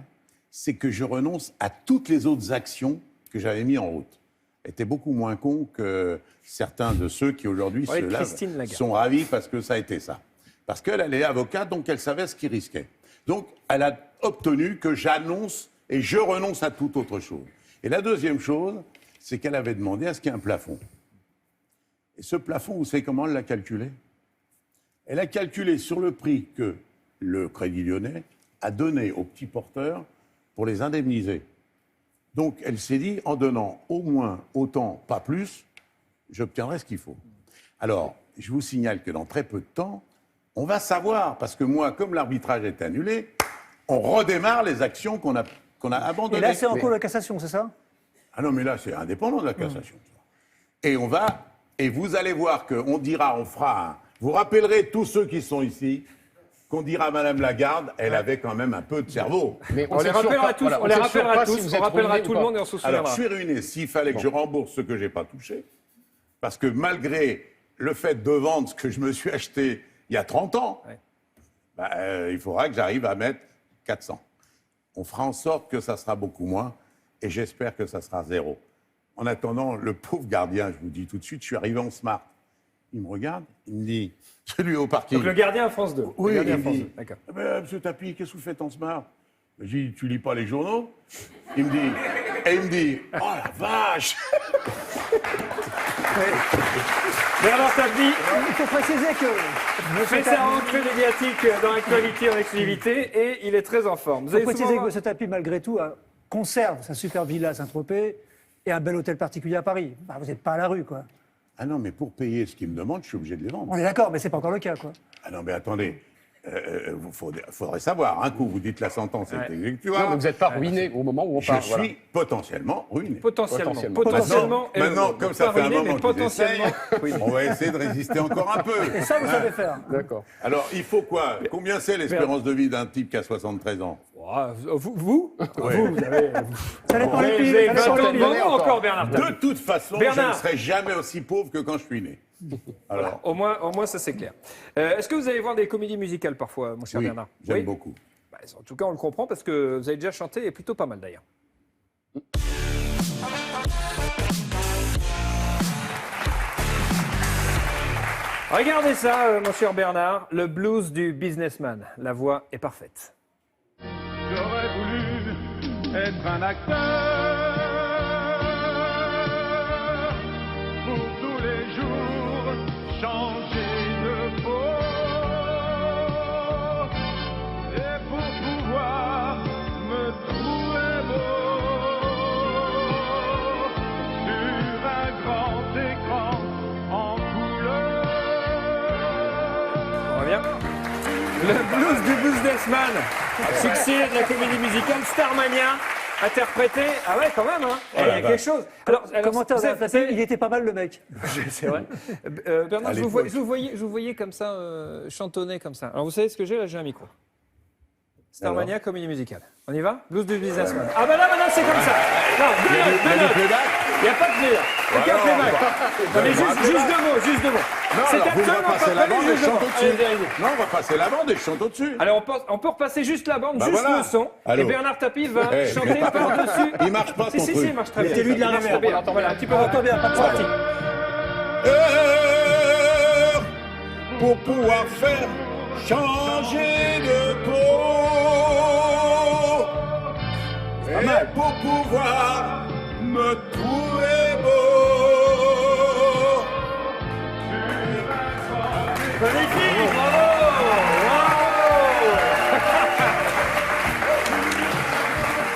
c'est que je renonce à toutes les autres actions que j'avais mises en route. Elle était beaucoup moins con que certains de ceux qui aujourd'hui sont ravis parce que ça a été ça. Parce qu'elle est avocate, donc elle savait ce qu'il risquait. Donc elle a obtenu que j'annonce et je renonce à toute autre chose. Et la deuxième chose, c'est qu'elle avait demandé à ce qu'il y ait un plafond. Et ce plafond, vous savez comment elle l'a calculé? Elle a calculé sur le prix que le Crédit Lyonnais a donné aux petits porteurs pour les indemniser. Donc elle s'est dit, en donnant au moins autant, pas plus, j'obtiendrai ce qu'il faut. Alors, je vous signale que dans très peu de temps, on va savoir, parce que moi, comme l'arbitrage est annulé, on redémarre les actions qu'on a abandonnées. Et là, c'est en cours de cassation, c'est ça? Ah non, mais là, c'est indépendant de la cassation. Et vous allez voir qu'on fera vous rappellerez tous ceux qui sont ici qu'on dira à Madame Lagarde, elle avait quand même un peu de cerveau. Mais on les rappellera tous, on les rappellera tous, on rappellera tout le monde et on se souviendra. Alors, je suis ruiné s'il fallait que je rembourse ce que je n'ai pas touché, parce que malgré le fait de vendre ce que je me suis acheté il y a 30 ans, il faudra que j'arrive à mettre 400. On fera en sorte que ça sera beaucoup moins, et j'espère que ça sera zéro. En attendant, le pauvre gardien, je vous dis tout de suite, je suis arrivé en smart. Il me regarde, il me dit, celui au parking. Donc le gardien à France 2. Oui, il me dit, d'accord. Monsieur Tapie, qu'est-ce que vous faites en smart? Je dis, tu lis pas les journaux? Il me dit, oh la vache. Bernard Tapie, il faut préciser que fait sa rentrée médiatique dans l'actualité en exclusivité et il est très en forme. Il faut préciser que M. Tapie, malgré tout, conserve sa super villa à Saint-Tropez et un bel hôtel particulier à Paris. Bah, vous n'êtes pas à la rue, quoi. Ah non, mais pour payer ce qu'il me demande, je suis obligé de les vendre. On est d'accord, mais ce n'est pas encore le cas, quoi. Ah non, mais attendez, faudrait savoir. Un coup, vous dites la sentence est exécutoire. Non, mais vous n'êtes pas ruiné au moment où on parle. Je suis potentiellement ruiné. Potentiellement. Maintenant, comme ça fait un moment que potentiellement, on va essayer de résister encore un peu. Et ça, vous savez faire. D'accord. Alors, il faut quoi? Combien c'est l'espérance de vie d'un type qui a 73 ans? Vous avez... Ça dépend vous avez 20 ans devant nous encore, Bernard. De toute façon, je ne serai jamais aussi pauvre que quand je suis né. Alors, au moins, ça c'est clair. Est-ce que vous allez voir des comédies musicales parfois, mon cher Bernard? J'aime beaucoup. En tout cas, on le comprend parce que vous avez déjà chanté et plutôt pas mal d'ailleurs. Regardez ça, mon cher Bernard, le blues du businessman. La voix est parfaite. J'aurais voulu être un acteur pour tous les jours changer de peau et pour pouvoir me trouver beau sur un grand écran en couleur. On revient. Le blues du businessman. Succès de la comédie musicale Starmania, interprété. Ah ouais, quand même, hein. Il y a quelque chose. Alors commentaire, il était pas mal le mec. C'est vrai. Bernard, je vous voyais comme ça, chantonner comme ça. Alors vous savez ce que j'ai là? J'ai un micro. Starmania, comédie musicale. On y va? Blues du businessman. Ah bah là, maintenant, c'est comme ça. Non, deux notes. Il n'y a pas de playback. Aucun playback. Non, mais juste deux mots. Non, C'est alors vous absolument va passer pas la bande et juste je deux chante mots. au-dessus. Allez, Non, on va passer la bande et je chante au-dessus. Alors, on peut repasser juste la bande, Bah juste voilà. le son. Allô. Et Bernard Tapie va Eh, chanter par-dessus. Il marche pas, ton Si, truc. il marche très bien. Mettez-lui de la Il marche reverb. bien. Voilà, un petit peu. On entend bien, pas de C'est parti. Heure pour pouvoir faire changer de peau et pour pouvoir me trouver beau. Magnifique, bravo.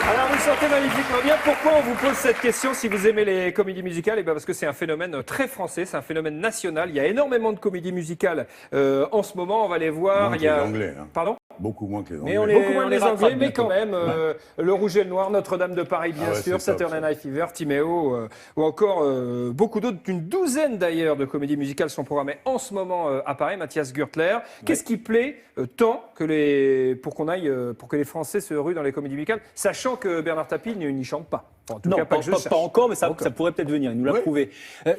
Alors vous chantez magnifiquement bien. Pourquoi on vous pose cette question si vous aimez les comédies musicales? Eh bien parce que c'est un phénomène très français, c'est un phénomène national. Il y a énormément de comédies musicales en ce moment. On va les voir. Moins Il y a que les Anglais, hein. Pardon? Beaucoup moins que les Anglais. Mais on beaucoup moins on les les Anglais, rattrape mais quand bientôt. même, Le Rouge et le Noir, Notre-Dame de Paris, bien Ah ouais, sûr, c'est top, Saturday ça. Night Fever, Timéo, ou encore beaucoup d'autres, une douzaine d'ailleurs de comédies musicales sont programmées en ce moment à Paris. Mathias Gürtler, qu'est-ce qui plaît tant pour que les Français se ruent dans les comédies musicales, sachant que Bernard Tapie n'y chante pas. En tout Non, cas, pas, que je pas sache. encore, mais ça pourrait peut-être venir, il nous l'a Oui. prouvé.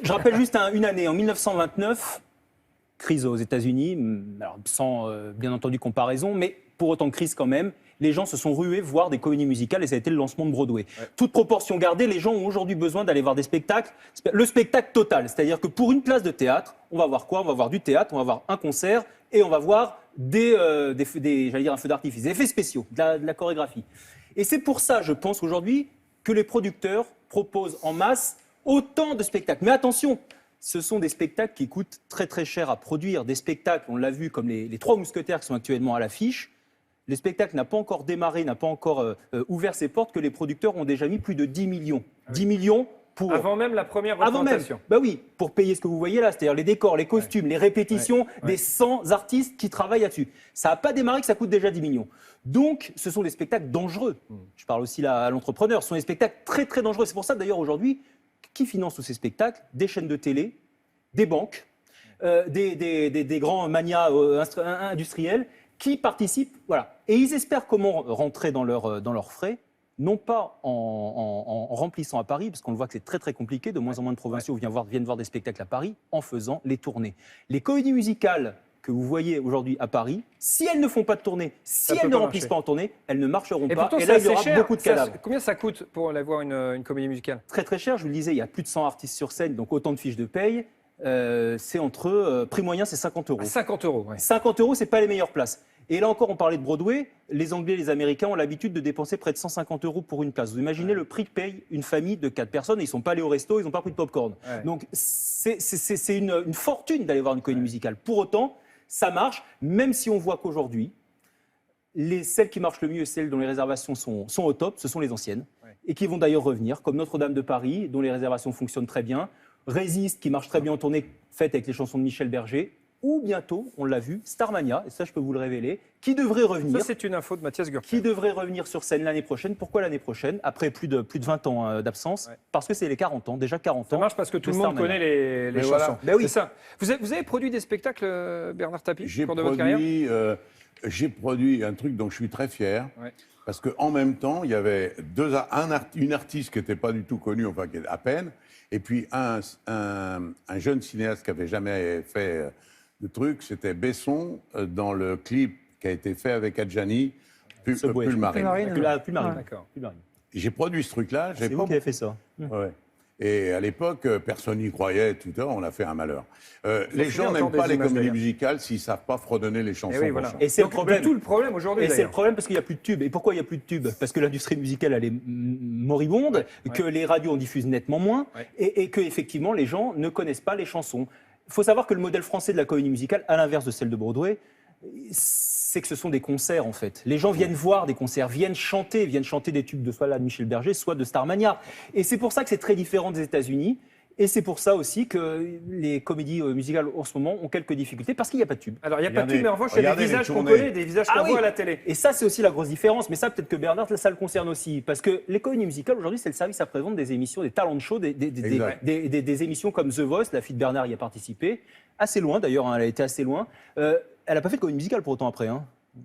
Je rappelle juste une année, en 1929, crise aux États-Unis, alors sans bien entendu comparaison, mais pour autant de crise quand même, les gens se sont rués voir des comédies musicales et ça a été le lancement de Broadway. Ouais. Toute proportion gardée, les gens ont aujourd'hui besoin d'aller voir des spectacles, le spectacle total, c'est-à-dire que pour une place de théâtre, on va voir quoi? On va voir du théâtre, on va voir un concert et on va voir j'allais dire un feu d'artifice, des effets spéciaux, de la chorégraphie. Et c'est pour ça, je pense aujourd'hui, que les producteurs proposent en masse autant de spectacles. Mais attention, ce sont des spectacles qui coûtent très très cher à produire. Des spectacles, on l'a vu, comme les Trois Mousquetaires qui sont actuellement à l'affiche. Les spectacles n'ont pas encore démarré, n'ont pas encore ouvert ses portes, que les producteurs ont déjà mis plus de 10 millions. 10 millions pour... Avant même la première Avant même, représentation. bah oui, pour payer ce que vous voyez là, c'est-à-dire les décors, les costumes, les répétitions, des 100 artistes qui travaillent là-dessus. Ça n'a pas démarré que ça coûte déjà 10 millions. Donc, ce sont des spectacles dangereux. Je parle aussi là à l'entrepreneur. Ce sont des spectacles très, très dangereux. C'est pour ça, d'ailleurs, aujourd'hui, qui finance tous ces spectacles? Des chaînes de télé, des banques, des grands manias industriels qui participent. Voilà. Et ils espèrent comment rentrer dans leurs frais, non pas en remplissant à Paris, parce qu'on le voit que c'est très, très compliqué. De moins en moins de provinciaux viennent voir des spectacles à Paris en faisant les tournées. Les comédies musicales que vous voyez aujourd'hui à Paris, si elles ne font pas de tournée, si elles ne remplissent pas en tournée, elles ne marcheront pas. Pourtant, et là, il y aura cher. beaucoup de cadavres. Combien ça coûte pour aller voir une comédie musicale? Très très cher, je vous le disais, il y a plus de 100 artistes sur scène, donc autant de fiches de paye. C'est prix moyen, c'est 50 euros. 50 euros, oui. 50 euros, c'est pas les meilleures places. Et là encore, on parlait de Broadway. Les Anglais et les Américains ont l'habitude de dépenser près de 150 euros pour une place. Vous imaginez le prix que paye une famille de 4 personnes et ils ne sont pas allés au resto, ils n'ont pas pris de popcorn. Ouais. Donc c'est une fortune d'aller voir une comédie musicale. Pour autant, ça marche, même si on voit qu'aujourd'hui, celles qui marchent le mieux et celles dont les réservations sont au top, ce sont les anciennes. Et qui vont d'ailleurs revenir, comme Notre-Dame de Paris, dont les réservations fonctionnent très bien. Résiste, qui marche très bien en tournée, faite avec les chansons de Michel Berger. Ou bientôt, on l'a vu, Starmania, et ça je peux vous le révéler, qui devrait revenir. Ça c'est une info de Mathias Gürtler. Qui devrait revenir sur scène l'année prochaine. Pourquoi l'année prochaine? Après plus de 20 ans d'absence. Parce que c'est les 40 ans, déjà 40 ans. Ça marche parce que tout le monde connaît les chansons. Voilà. Ben oui. C'est ça. Vous avez produit des spectacles, Bernard Tapie, au cours de votre carrière? J'ai produit un truc dont je suis très fier. Ouais. Parce qu'en même temps, il y avait une artiste qui n'était pas du tout connue, enfin qui était à peine, et puis un jeune cinéaste qui n'avait jamais fait de truc, c'était Besson dans le clip qui a été fait avec Adjani, Pulmarine. J'ai produit ce truc-là. C'est vous qui avez fait ça. Ouais. Et à l'époque, personne n'y croyait, tout ça, on a fait un malheur. Les gens n'aiment pas les comédies musicales s'ils ne savent pas fredonner les chansons. Et, voilà. Et c'est le problème. Tout le problème aujourd'hui. Et c'est le problème parce qu'il n'y a plus de tubes. Et pourquoi il n'y a plus de tubes? Parce que l'industrie musicale, elle est moribonde, que les radios en diffusent nettement moins, et que effectivement les gens ne connaissent pas les chansons. Il faut savoir que le modèle français de la comédie musicale, à l'inverse de celle de Broadway, c'est que ce sont des concerts en fait. Les gens viennent voir des concerts, viennent chanter des tubes de soit là de Michel Berger, soit de Starmania. Et c'est pour ça que c'est très différent des États-Unis. Et c'est pour ça aussi que les comédies musicales en ce moment ont quelques difficultés parce qu'il n'y a pas de tube. Alors il n'y a pas de tube, mais en revanche, il y a des visages qu'on connaît, des visages qu'on voit à la télé. Et ça, c'est aussi la grosse différence. Mais ça, peut-être que Bernard, ça le concerne aussi. Parce que les comédies musicales, aujourd'hui, c'est le service après-vente des émissions, des talent shows, des émissions comme The Voice. La fille de Bernard y a participé. Assez loin, d'ailleurs, elle a été assez loin. Elle n'a pas fait de comédie musicale pour autant après.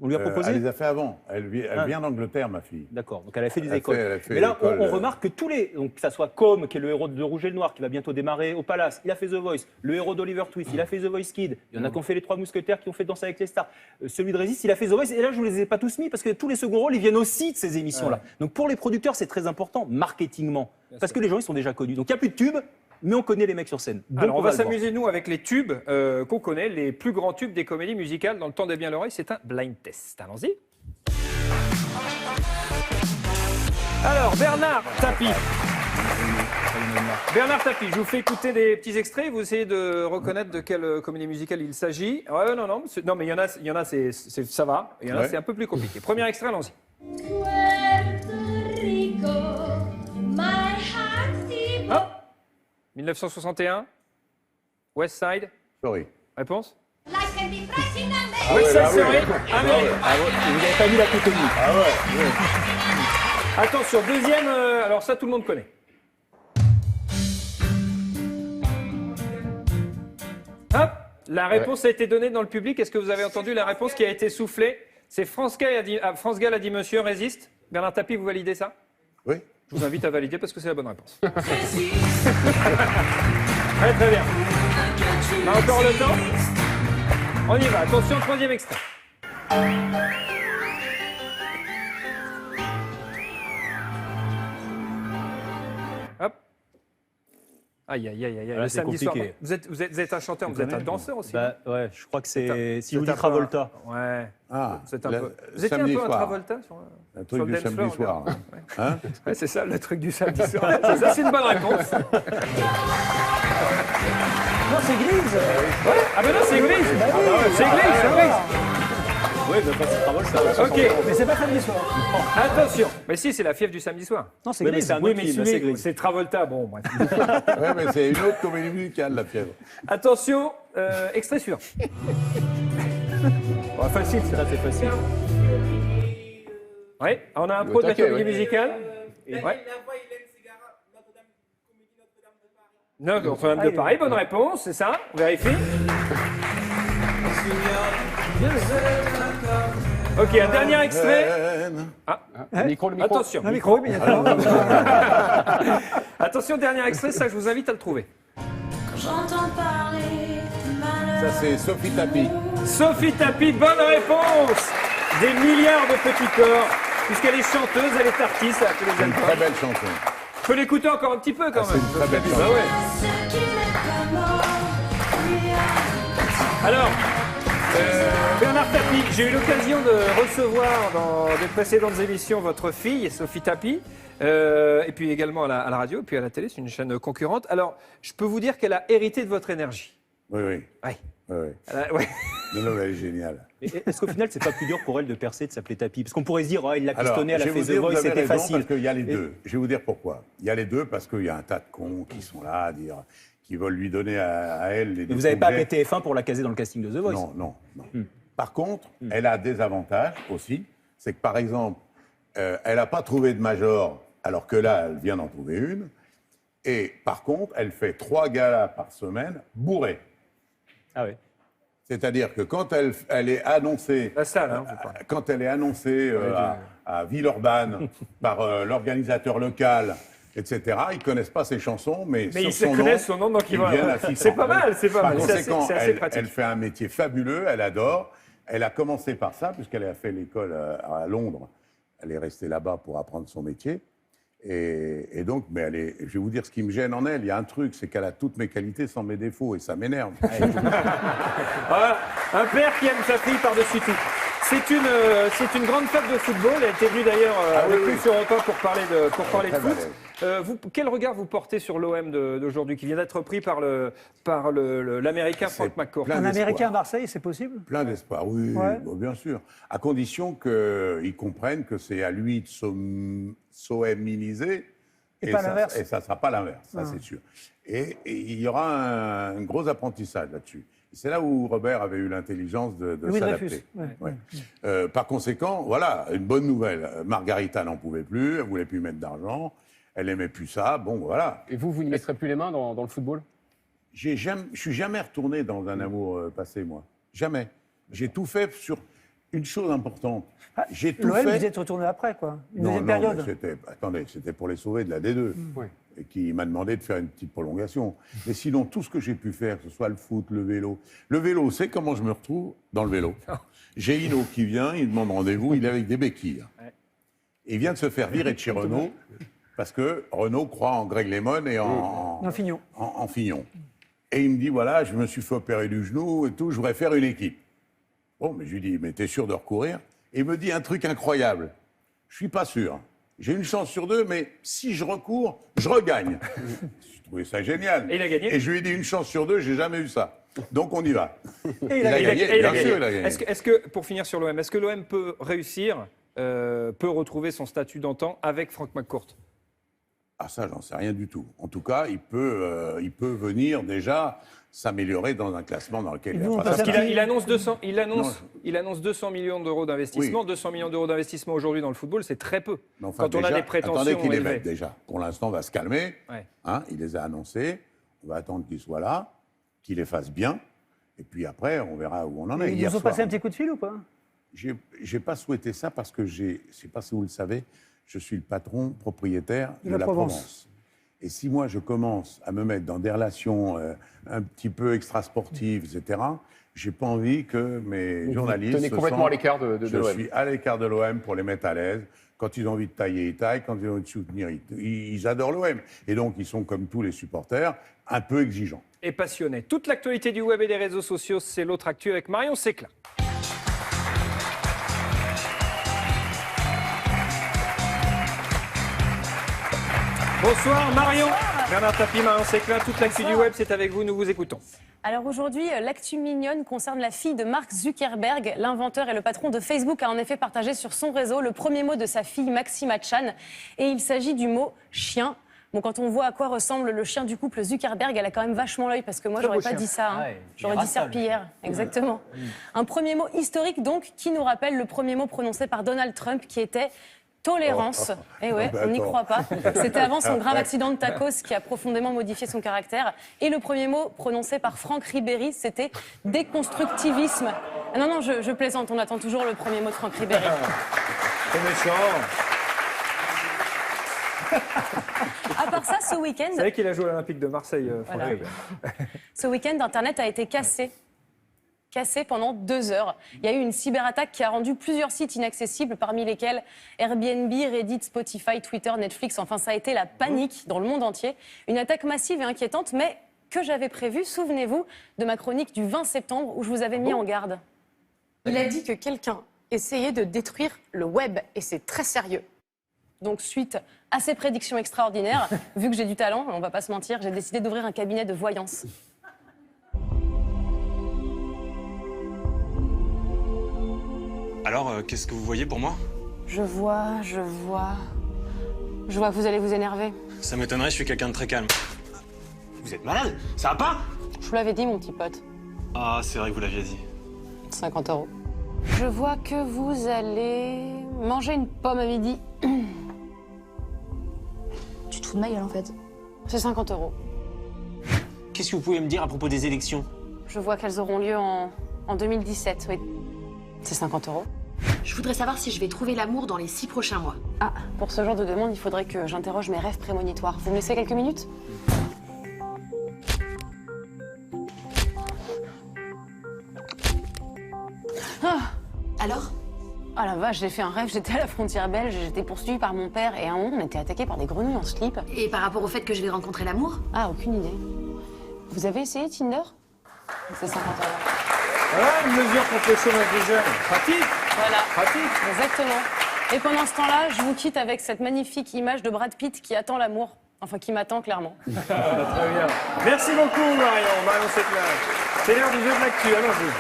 On lui a proposé? Elle les a fait avant. Elle vient d'Angleterre, ma fille. D'accord, donc elle a fait des écoles. Elle a fait Mais là, l'école, on remarque que tous les... Donc, que ça soit Com, qui est le héros de Rouge et le Noir, qui va bientôt démarrer au Palace, il a fait The Voice. Le héros d'Oliver Twist, il a fait The Voice Kid. Il y en a qui ont fait Les Trois Mousquetaires, qui ont fait Danser avec les stars. Celui de Résiste, il a fait The Voice. Et là, je ne vous les ai pas tous mis, parce que tous les seconds rôles, ils viennent aussi de ces émissions-là. Donc pour les producteurs, c'est très important, marketingement. Parce que les gens, ils sont déjà connus. Donc il n'y a plus de tubes, mais on connaît les mecs sur scène. Donc, alors on va s'amuser, nous, avec les tubes qu'on connaît, les plus grands tubes des comédies musicales. Dans le temps des bien l'oreille, c'est un blind test. Allons-y. Alors, Bernard Tapie. Bernard Tapie, je vous fais écouter des petits extraits. Vous essayez de reconnaître de quelle comédie musicale il s'agit. Ouais, non, mais il y en a, ça va. Il y en a, c'est un peu plus compliqué. Premier extrait, allons-y. 1961. West Side. Sorry. Réponse? Ah West Side ouais, Story. ah ouais. Vous n'avez pas vu la plus connue. Ah ouais. Attention, deuxième. Alors ça, tout le monde connaît. Hop. La réponse a été donnée dans le public. Est-ce que vous avez entendu la réponse qui a été soufflée? C'est France Gall a dit monsieur, résiste. Bernard Tapie, vous validez ça? Oui. Je vous invite à valider parce que c'est la bonne réponse. Très très bien. On a encore le temps. On y va. Attention, troisième extrait. Hop. Aïe, aïe, aïe, aïe. Là, Le c'est samedi soir. compliqué. Vous êtes un chanteur, vous êtes un danseur aussi. Bah, ouais, je crois que c'est... Si C'est vous dites un peu Travolta. Ouais. Ah, Vous êtes un le peu... Vous étiez un samedi peu un soir. Travolta Un sur truc le du dance samedi floor, soir. là. Hein? Ouais, c'est ça, le truc du samedi soir. Ça, c'est une bonne réponse. Non, c'est Grise. Ouais. Ah ben non, c'est Grise. C'est Grise, c'est Grise. Oui, mais pas c'est Travolta. Ok. Mais c'est pas samedi soir. Attention. Mais si, c'est la fièvre du samedi soir. Non, c'est Oui, mais Grise. c'est un Oui, autre mais film, là, celui- c'est Grise. c'est Travolta. Bon, bref. Ouais, mais c'est une autre comédie musicale, la fièvre. Attention, extrait suivant. Bon, facile, ça. Ça, c'est facile. Oui, on a un pro de la taquet, comédie ouais. musicale. Ouais. Non, Notre-Dame de Paris, bonne réponse, c'est ça. On vérifie. Ok, un dernier extrait. Ah, Le micro. attention. Un micro, oui, mais d'accord. Attention, dernier extrait, ça je vous invite à le trouver. Ça, c'est Sophie Tapie. Sophie Tapie, bonne réponse. Des milliards de petits corps. Puisqu'elle est chanteuse, elle est artiste, elle a fait les C'est une albums. très belle chanson. Je peux l'écouter encore un petit peu quand Ah, même. c'est une très belle Bah chanson. ouais. Alors, Bernard Tapie, j'ai eu l'occasion de recevoir dans des précédentes émissions votre fille, Sophie Tapie, et puis également à la radio, et puis à la télé, c'est une chaîne concurrente. Alors, je peux vous dire qu'elle a hérité de votre énergie. Oui, oui. Ouais. Oui. Ouais. Non, elle est géniale. Et est-ce qu'au final, c'est pas plus dur pour elle de percer, de s'appeler Tapie? Parce qu'on pourrait se dire, oh, il l'a Alors, pistonné, elle a je vais fait vous The dire, Voice, vous avez c'était raison, facile. parce qu'il y a les deux. Je vais vous dire pourquoi. Il y a les deux parce qu'il y a un tas de cons qui sont là à dire, qui veulent lui donner à elle les. Mais vous n'avez pas appelé TF1 pour la caser dans le casting de The Voice? Non. Par contre, elle a des avantages aussi. C'est que par exemple, elle n'a pas trouvé de major, alors que là, elle vient d'en trouver une. Et par contre, elle fait 3 galas par semaine bourrés. Ah oui. C'est-à-dire que quand elle est annoncée, La salle, hein, je parle. quand elle est annoncée à Villeurbanne par l'organisateur local, etc., ils ne connaissent pas ses chansons, mais ils sur son connaissent nom, son nom, donc ils vont. viennent assister. C'est pas mal, c'est pas Par mal. conséquent, C'est assez pratique. elle fait un métier fabuleux, elle adore. Elle a commencé par ça, puisqu'elle a fait l'école à Londres. Elle est restée là-bas pour apprendre son métier. Et donc, mais je vais vous dire ce qui me gêne en elle. Il y a un truc, c'est qu'elle a toutes mes qualités sans mes défauts, et ça m'énerve. Voilà, un père qui aime sa fille par-dessus tout. C'est une grande fan de football. Elle était venue d'ailleurs avec nous sur Europe 1 pour parler de foot. Quel regard vous portez sur l'OM d'aujourd'hui, qui vient d'être pris par l'Américain Frank McCourt? Un Américain à Marseille, c'est possible? Plein d'espoir, oui, Ouais. bon, bien sûr. À condition qu'ils comprennent que c'est à lui de s'OMiniser. Et pas l'inverse. Et ça ne sera pas l'inverse, ça c'est sûr. Et il y aura un gros apprentissage là-dessus. Et c'est là où Robert avait eu l'intelligence de Louis s'adapter. Dreyfus, ouais. Ouais. Par conséquent, voilà, une bonne nouvelle. Margarita n'en pouvait plus, elle ne voulait plus mettre d'argent, elle n'aimait plus ça, bon voilà. Et vous n'y mettrez plus les mains dans le football? Je suis jamais retourné dans un amour passé, moi. Jamais. J'ai tout fait sur... Une chose importante, j'ai tout L'OM, fait... vous êtes retourné après, quoi. Une Non, deuxième non, période. mais attendez, c'était pour les sauver de la D2. Et qui m'a demandé de faire une petite prolongation. Mais sinon, tout ce que j'ai pu faire, que ce soit le foot, le vélo. Le vélo, c'est comment je me retrouve dans le vélo. J'ai Hino qui vient, il demande rendez-vous, il est avec des béquilles. Il vient de se faire virer de chez Renault, parce que Renault croit en Greg Lemon et en Fignon. En Fignon. Et il me dit, voilà, je me suis fait opérer du genou et tout, je voudrais faire une équipe. Bon, mais je lui dis, mais t'es sûr de recourir? Et il me dit un truc incroyable. Je suis pas sûr. J'ai une chance sur 2, mais si je recours, je regagne. J'ai trouvé ça génial. Et il a gagné. Et je lui ai dit une chance sur 2, j'ai jamais eu ça. Donc on y va. Et il a gagné. Bien sûr, il a gagné. Est-ce que, pour finir sur l'OM, est-ce que l'OM peut réussir, peut retrouver son statut d'antan avec Franck McCourt? Ah ça, j'en sais rien du tout. En tout cas, il peut venir déjà s'améliorer dans un classement dans lequel il a pas Parce sa place. qu'il annonce 200 millions d'euros d'investissement. Oui. 200 millions d'euros d'investissement aujourd'hui dans le football, c'est très peu. Mais enfin, quand on a déjà, des prétentions attendez qu'il les élevées. mette déjà. Pour l'instant, on va se calmer. Ouais. Hein, il les a annoncés. On va attendre qu'ils soient là, qu'ils les fassent bien. Et puis après, on verra où on en est. Ils Hier vous ont soir, passé un petit coup de fil ou pas? j'ai pas souhaité ça parce que je ne sais pas si vous le savez, je suis le patron propriétaire de la Provence. Et si moi, je commence à me mettre dans des relations un petit peu extrasportives, etc., j'ai pas envie que mes journalistes... Tenez complètement à l'écart de Je l'OM. suis à l'écart de l'OM pour les mettre à l'aise. Quand ils ont envie de tailler, ils taillent. Quand ils ont envie de soutenir, ils adorent l'OM. Et donc, ils sont, comme tous les supporters, un peu exigeants. Et passionné. Toute l'actualité du web et des réseaux sociaux, c'est l'autre actu avec Marion Séclin. Bonsoir Marion. Bernard Tapie, Marion Séclin, toute l'actu du web, c'est avec vous, nous vous écoutons. Alors aujourd'hui, l'actu mignonne concerne la fille de Mark Zuckerberg. L'inventeur et le patron de Facebook a en effet partagé sur son réseau le premier mot de sa fille Maxima Chan. Et il s'agit du mot chien. Bon, quand on voit à quoi ressemble le chien du couple Zuckerberg, elle a quand même vachement l'œil parce que moi, j'aurais pas dit ça. Hein. Ouais, J'aurais dit serpillière, exactement. Un premier mot historique donc qui nous rappelle le premier mot prononcé par Donald Trump qui était tolérance. Et ouais, on n'y croit pas. C'était avant son grave accident de tacos qui a profondément modifié son caractère. Et le premier mot prononcé par Franck Ribéry, c'était déconstructivisme. Ah non, non, je plaisante, on attend toujours le premier mot de Franck Ribéry. C'est méchant. À part ça, ce week-end... Vous savez qu'il a joué à l'Olympique de Marseille, Franck Voilà. Ribéry. Ce week-end, Internet a été cassé pendant 2 heures. Il y a eu une cyberattaque qui a rendu plusieurs sites inaccessibles, parmi lesquels Airbnb, Reddit, Spotify, Twitter, Netflix. Enfin, ça a été la panique dans le monde entier. Une attaque massive et inquiétante, mais que j'avais prévue, souvenez-vous, de ma chronique du 20 septembre où je vous avais mis en garde. Il a dit que quelqu'un essayait de détruire le web et c'est très sérieux. Donc, suite à ces prédictions extraordinaires, vu que j'ai du talent, on va pas se mentir, j'ai décidé d'ouvrir un cabinet de voyance. Alors, qu'est-ce que vous voyez pour moi? Je vois que vous allez vous énerver. Ça m'étonnerait, je suis quelqu'un de très calme. Vous êtes malade? Ça va pas? Je vous l'avais dit, mon petit pote. Ah, c'est vrai que vous l'aviez dit. 50 €. Je vois que vous allez manger une pomme à midi. Tu te fous de ma gueule, en fait. C'est 50 €. Qu'est-ce que vous pouvez me dire à propos des élections? Je vois qu'elles auront lieu en 2017, oui. C'est 50 €. Je voudrais savoir si je vais trouver l'amour dans les 6 prochains mois. Ah, pour ce genre de demande, il faudrait que j'interroge mes rêves prémonitoires. Vous me laissez quelques minutes? Alors? Ah la vache, j'ai fait un rêve, j'étais à la frontière belge, j'étais poursuivie par mon père et à un moment, on était attaqué par des grenouilles en slip. Et par rapport au fait que je vais rencontrer l'amour? Ah, aucune idée. Vous avez essayé Tinder? C'est 50 €. Voilà une mesure contre le chômage des jeunes. Pratique. Voilà, pratique. Exactement. Et pendant ce temps-là, je vous quitte avec cette magnifique image de Brad Pitt qui attend l'amour. Enfin, qui m'attend clairement. Très bien. Merci beaucoup Marion Séclin. C'est l'heure du jeu de l'actu, allons-y.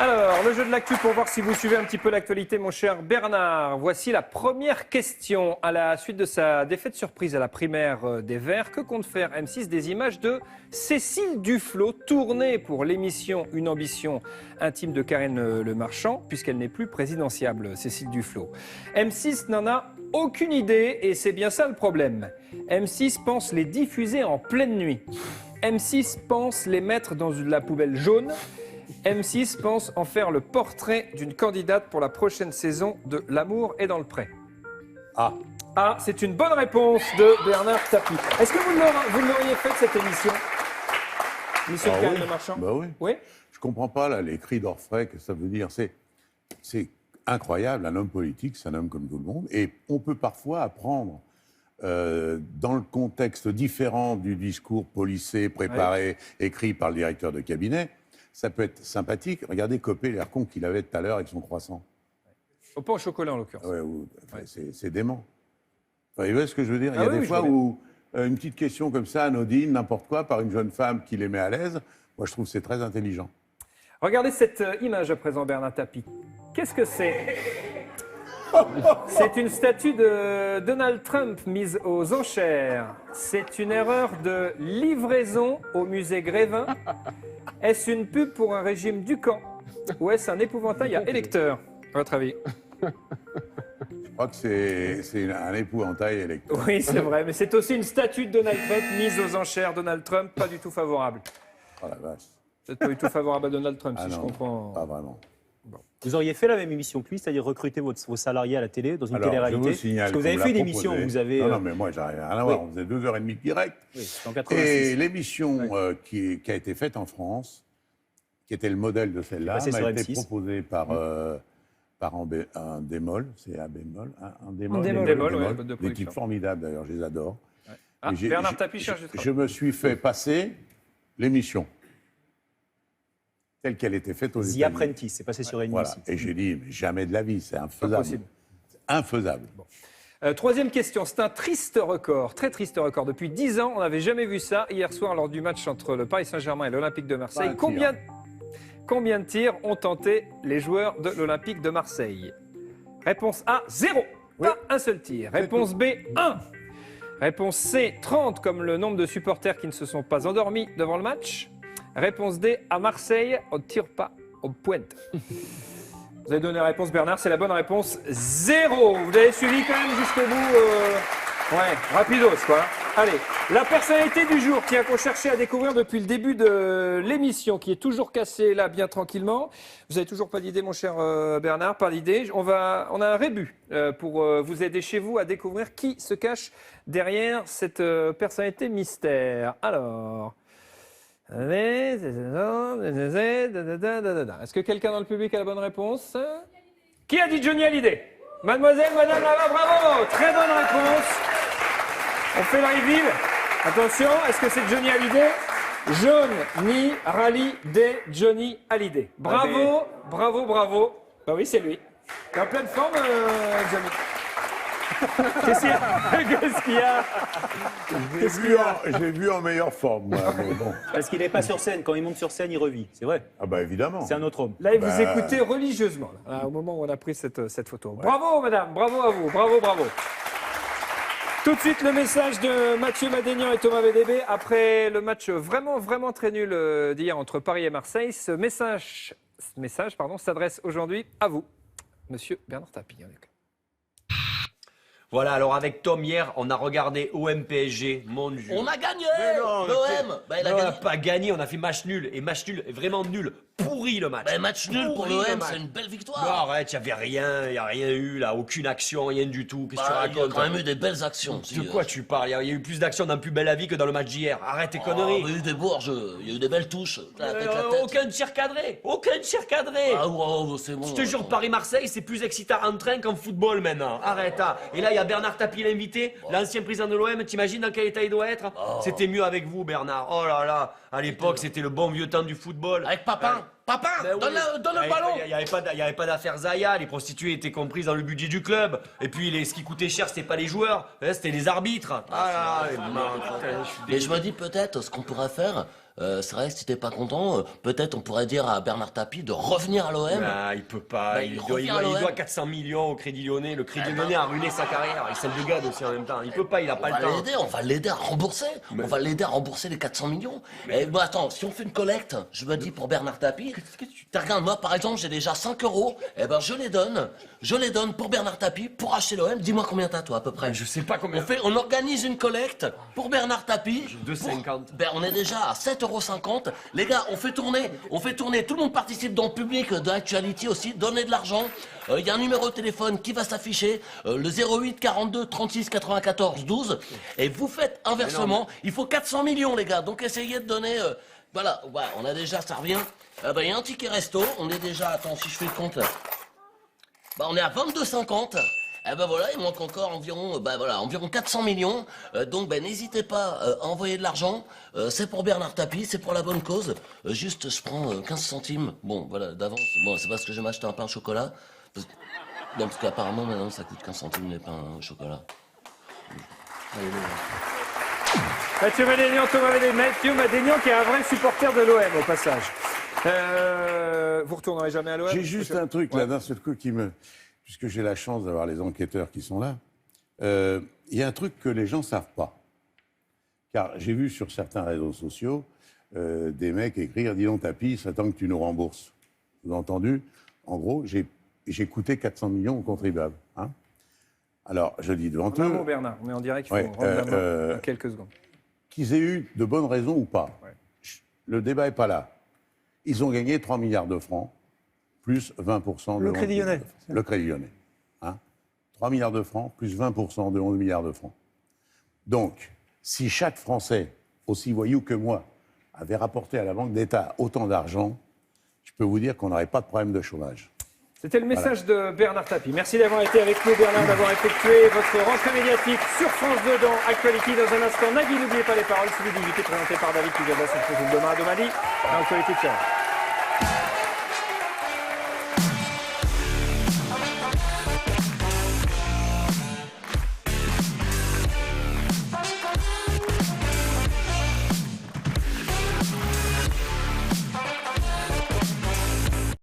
Alors, le jeu de l'actu pour voir si vous suivez un petit peu l'actualité, mon cher Bernard. Voici la première question. À la suite de sa défaite surprise à la primaire des Verts, que compte faire M6 des images de Cécile Duflot, tournée pour l'émission Une ambition intime de Karine Le Marchand, puisqu'elle n'est plus présidentiable, Cécile Duflot. M6 n'en a aucune idée et c'est bien ça le problème. M6 pense les diffuser en pleine nuit. M6 pense les mettre dans la poubelle jaune. M6 pense en faire le portrait d'une candidate pour la prochaine saison de L'amour est dans le pré. Ah. Ah, c'est une bonne réponse de Bernard Tapie. Est-ce que vous l'auriez fait cette émission, Monsieur Ah Karl oui. Le Marchand? Bah oui. Oui. Je comprends pas là, les cris d'orfraie que ça veut dire. C'est incroyable. Un homme politique, c'est un homme comme tout le monde. Et on peut parfois apprendre dans le contexte différent du discours policé, préparé, écrit par le directeur de cabinet. Ça peut être sympathique. Regardez Copé, l'air con qu'il avait tout à l'heure avec son croissant. Pas au chocolat en l'occurrence. Ouais, c'est dément. Enfin, vous voyez ce que je veux dire? Il y a oui, des fois où une petite question comme ça, anodine, n'importe quoi, par une jeune femme qui les met à l'aise, moi je trouve que c'est très intelligent. Regardez cette image à présent, Bernard Tapie. Qu'est-ce que c'est? C'est une statue de Donald Trump mise aux enchères. C'est une erreur de livraison au musée Grévin. Est-ce une pub pour un régime Ducamp? Ou est-ce un épouvantail à électeurs, à votre avis? Je crois que c'est un épouvantail électoral. Oui, c'est vrai, mais c'est aussi une statue de Donald Trump mise aux enchères. Donald Trump, pas du tout favorable. Oh la vache. Vous n'êtes pas du tout favorable à Donald Trump, si non, je comprends. Pas vraiment. Vous auriez fait la même émission que lui, c'est-à-dire recruter vos salariés à la télé, dans une Alors, télé-réalité? je vous signale Parce que vous avez qu'on fait me une l'a émission où proposé. vous avez... Non, mais moi, j'arrive à rien à voir. On faisait 2h30 direct. Oui, c'est en 86. Et l'émission qui a été faite en France, qui était le modèle de celle-là, passée m'a sur été M6. proposée par un démol. C'est un bémol. Un démol. Un démol, ouais, de Des production. types formidables, d'ailleurs, je les adore. Ah, Mais Bernard Tapie cherche du travail. Je me suis fait passer l'émission telle qu'elle était faite aux The États-Unis. Apprentice, c'est passé sur NBC. Voilà. Et j'ai dit, mais jamais de la vie, c'est infaisable. possible. Infaisable. Troisième question, c'est un triste record, très triste record. Depuis 10 ans, on n'avait jamais vu ça. Hier soir, lors du match entre le Paris Saint-Germain et l'Olympique de Marseille, combien de tirs ont tenté les joueurs de l'Olympique de Marseille? Réponse A, 0. Pas un seul tir. Réponse B, 1. Réponse C, 30, comme le nombre de supporters qui ne se sont pas endormis devant le match. Réponse D, à Marseille, on ne tire pas, on pointe. Vous avez donné la réponse, Bernard, c'est la bonne réponse, 0. Vous avez suivi quand même jusqu'au bout. Ouais, rapidos, quoi. Allez, la personnalité du jour, tiens, qu'on cherchait à découvrir depuis le début de l'émission, qui est toujours cassée là, bien tranquillement. Vous n'avez toujours pas d'idée, mon cher Bernard, pas d'idée. On a un rébut pour vous aider chez vous à découvrir qui se cache derrière cette personnalité mystère. Alors... Est-ce que quelqu'un dans le public a la bonne réponse? Qui a dit Johnny Hallyday? Mademoiselle, madame là-bas, bravo! Très bonne réponse. On fait le reveal. Attention, est-ce que c'est Johnny Hallyday? Johnny Hallyday, Johnny Hallyday. Bravo, bravo, bravo. Bah oui, c'est lui. T'es en pleine forme, Johnny. Qu'est-ce qu'il y a? Qu'est-ce qu'il y a? Je l'ai vu en meilleure forme, moi, mais bon. Parce qu'il n'est pas sur scène. Quand il monte sur scène, il revit. C'est vrai. Ah bah évidemment. C'est un autre homme. Là, vous écoutez religieusement, là, au moment où on a pris cette photo. Ouais. Bravo, madame. Bravo à vous. Bravo, bravo. Tout de suite, le message de Mathieu Madénian et Thomas VDB. Après le match vraiment, vraiment très nul d'hier entre Paris et Marseille, ce message s'adresse aujourd'hui à vous, monsieur Bernard Tapie. Voilà, alors avec Tom, hier, on a regardé OM PSG, mon Dieu. On a gagné l'OM il a on n'a gagné. pas gagné, on a fait match nul. Et match nul est vraiment nul. Pourri le match. Match nul pour Pourri, le l'OM, match. c'est une belle victoire. Non, arrête, il n'y a rien eu là, aucune action, rien du tout. Qu'est-ce que tu Il y a racontes? quand même eu des belles actions. De quoi tu parles? Il y a eu plus d'actions dans Plus belle la vie que dans le match d'hier. Arrête tes conneries. Il y a eu des bourges, il y a eu des belles touches. Aucun tir cadré. Aucun tir cadré. Ah wow, c'est bon. Je te jure, Paris-Marseille, c'est plus excitant en train qu'en football maintenant. Arrête. Hein. Et là, il y a Bernard Tapie, l'invité, l'ancien président de l'OM. T'imagines dans quel état il doit être? C'était mieux avec vous, Bernard. Oh là là. À l'époque, c'était le bon vieux temps du football. Avec Papin. Papin, donne le ballon. Il n'y avait pas d'affaires Zaya. Les prostituées étaient comprises dans le budget du club. Et puis, ce qui coûtait cher, c'était pas les joueurs, c'était les arbitres. Ah là là. Mais je me dis peut-être ce qu'on pourrait faire. C'est vrai que si t'es pas content, peut-être on pourrait dire à Bernard Tapie de revenir à l'OM. Bah, il peut pas. Bah, il revient à l'OM. doit 400 millions au Crédit Lyonnais. Le Crédit Lyonnais a ruiné sa carrière. Et celle de Gade aussi en même temps. Il peut pas, il a pas le temps. On va l'aider à rembourser. On va l'aider à rembourser les 400 millions. Et bon, attends, si on fait une collecte, je me dis pour Bernard Tapie, regarde, moi par exemple, j'ai déjà 5 €. Eh ben, je les donne pour Bernard Tapie, pour acheter l'OM. Dis-moi combien t'as, toi, à peu près. Je sais pas combien. On organise une collecte pour Bernard Tapie. 2,50. Ben, on est déjà à 7,50 €. Les gars, on fait tourner. Tout le monde participe dans le public de Actuality aussi. Donnez de l'argent. Il y a un numéro de téléphone qui va s'afficher, le 08 42 36 94 12. Et vous faites inversement. Il faut 400 millions, les gars. Donc essayez de donner. Voilà, on a déjà, ça revient. Il y a un ticket resto. On est déjà, attends, si je fais le compte. On est à 22,50. Voilà, il manque encore environ 400 millions. Donc n'hésitez pas à envoyer de l'argent. C'est pour Bernard Tapie, c'est pour la bonne cause. Juste, je prends 15 centimes. Bon, voilà, d'avance. Bon, c'est parce que je vais m'acheter un pain au chocolat. Parce qu'apparemment, maintenant, ça coûte 15 centimes les pains au chocolat. Mathieu Madénian, Mathieu Madénian qui est un vrai supporter de l'OM au passage. Vous retournerez jamais à l'OM? J'ai juste un truc là d'un seul coup puisque j'ai la chance d'avoir les enquêteurs qui sont là, il y a un truc que les gens ne savent pas. Car j'ai vu sur certains réseaux sociaux des mecs écrire « Dis donc Tapie, ça attend que tu nous rembourses ». Vous avez entendu? En gros, j'ai coûté 400 millions aux contribuables. Hein. Alors, je dis devant eux... Un mot, Bernard, on est en direct, il faut rendre la main en quelques secondes. Qu'ils aient eu de bonnes raisons ou pas, le débat n'est pas là. Ils ont gagné 3 milliards de francs, plus 20% de... Le Crédit Lyonnais. Le Crédit Lyonnais. Hein. 3 milliards de francs, plus 20% de 11 milliards de francs. Donc, si chaque Français, aussi voyou que moi, avait rapporté à la Banque d'État autant d'argent, je peux vous dire qu'on n'aurait pas de problème de chômage. C'était le message de Bernard Tapie. Merci d'avoir été avec nous, Bernard, d'avoir effectué votre rentrée médiatique sur France 2 dans Actuality. Dans un instant, Nagui, n'oubliez pas les paroles, celui d'invité présenté par David Pujada. On se retrouve demain à Domani dans Actuality. Ciao.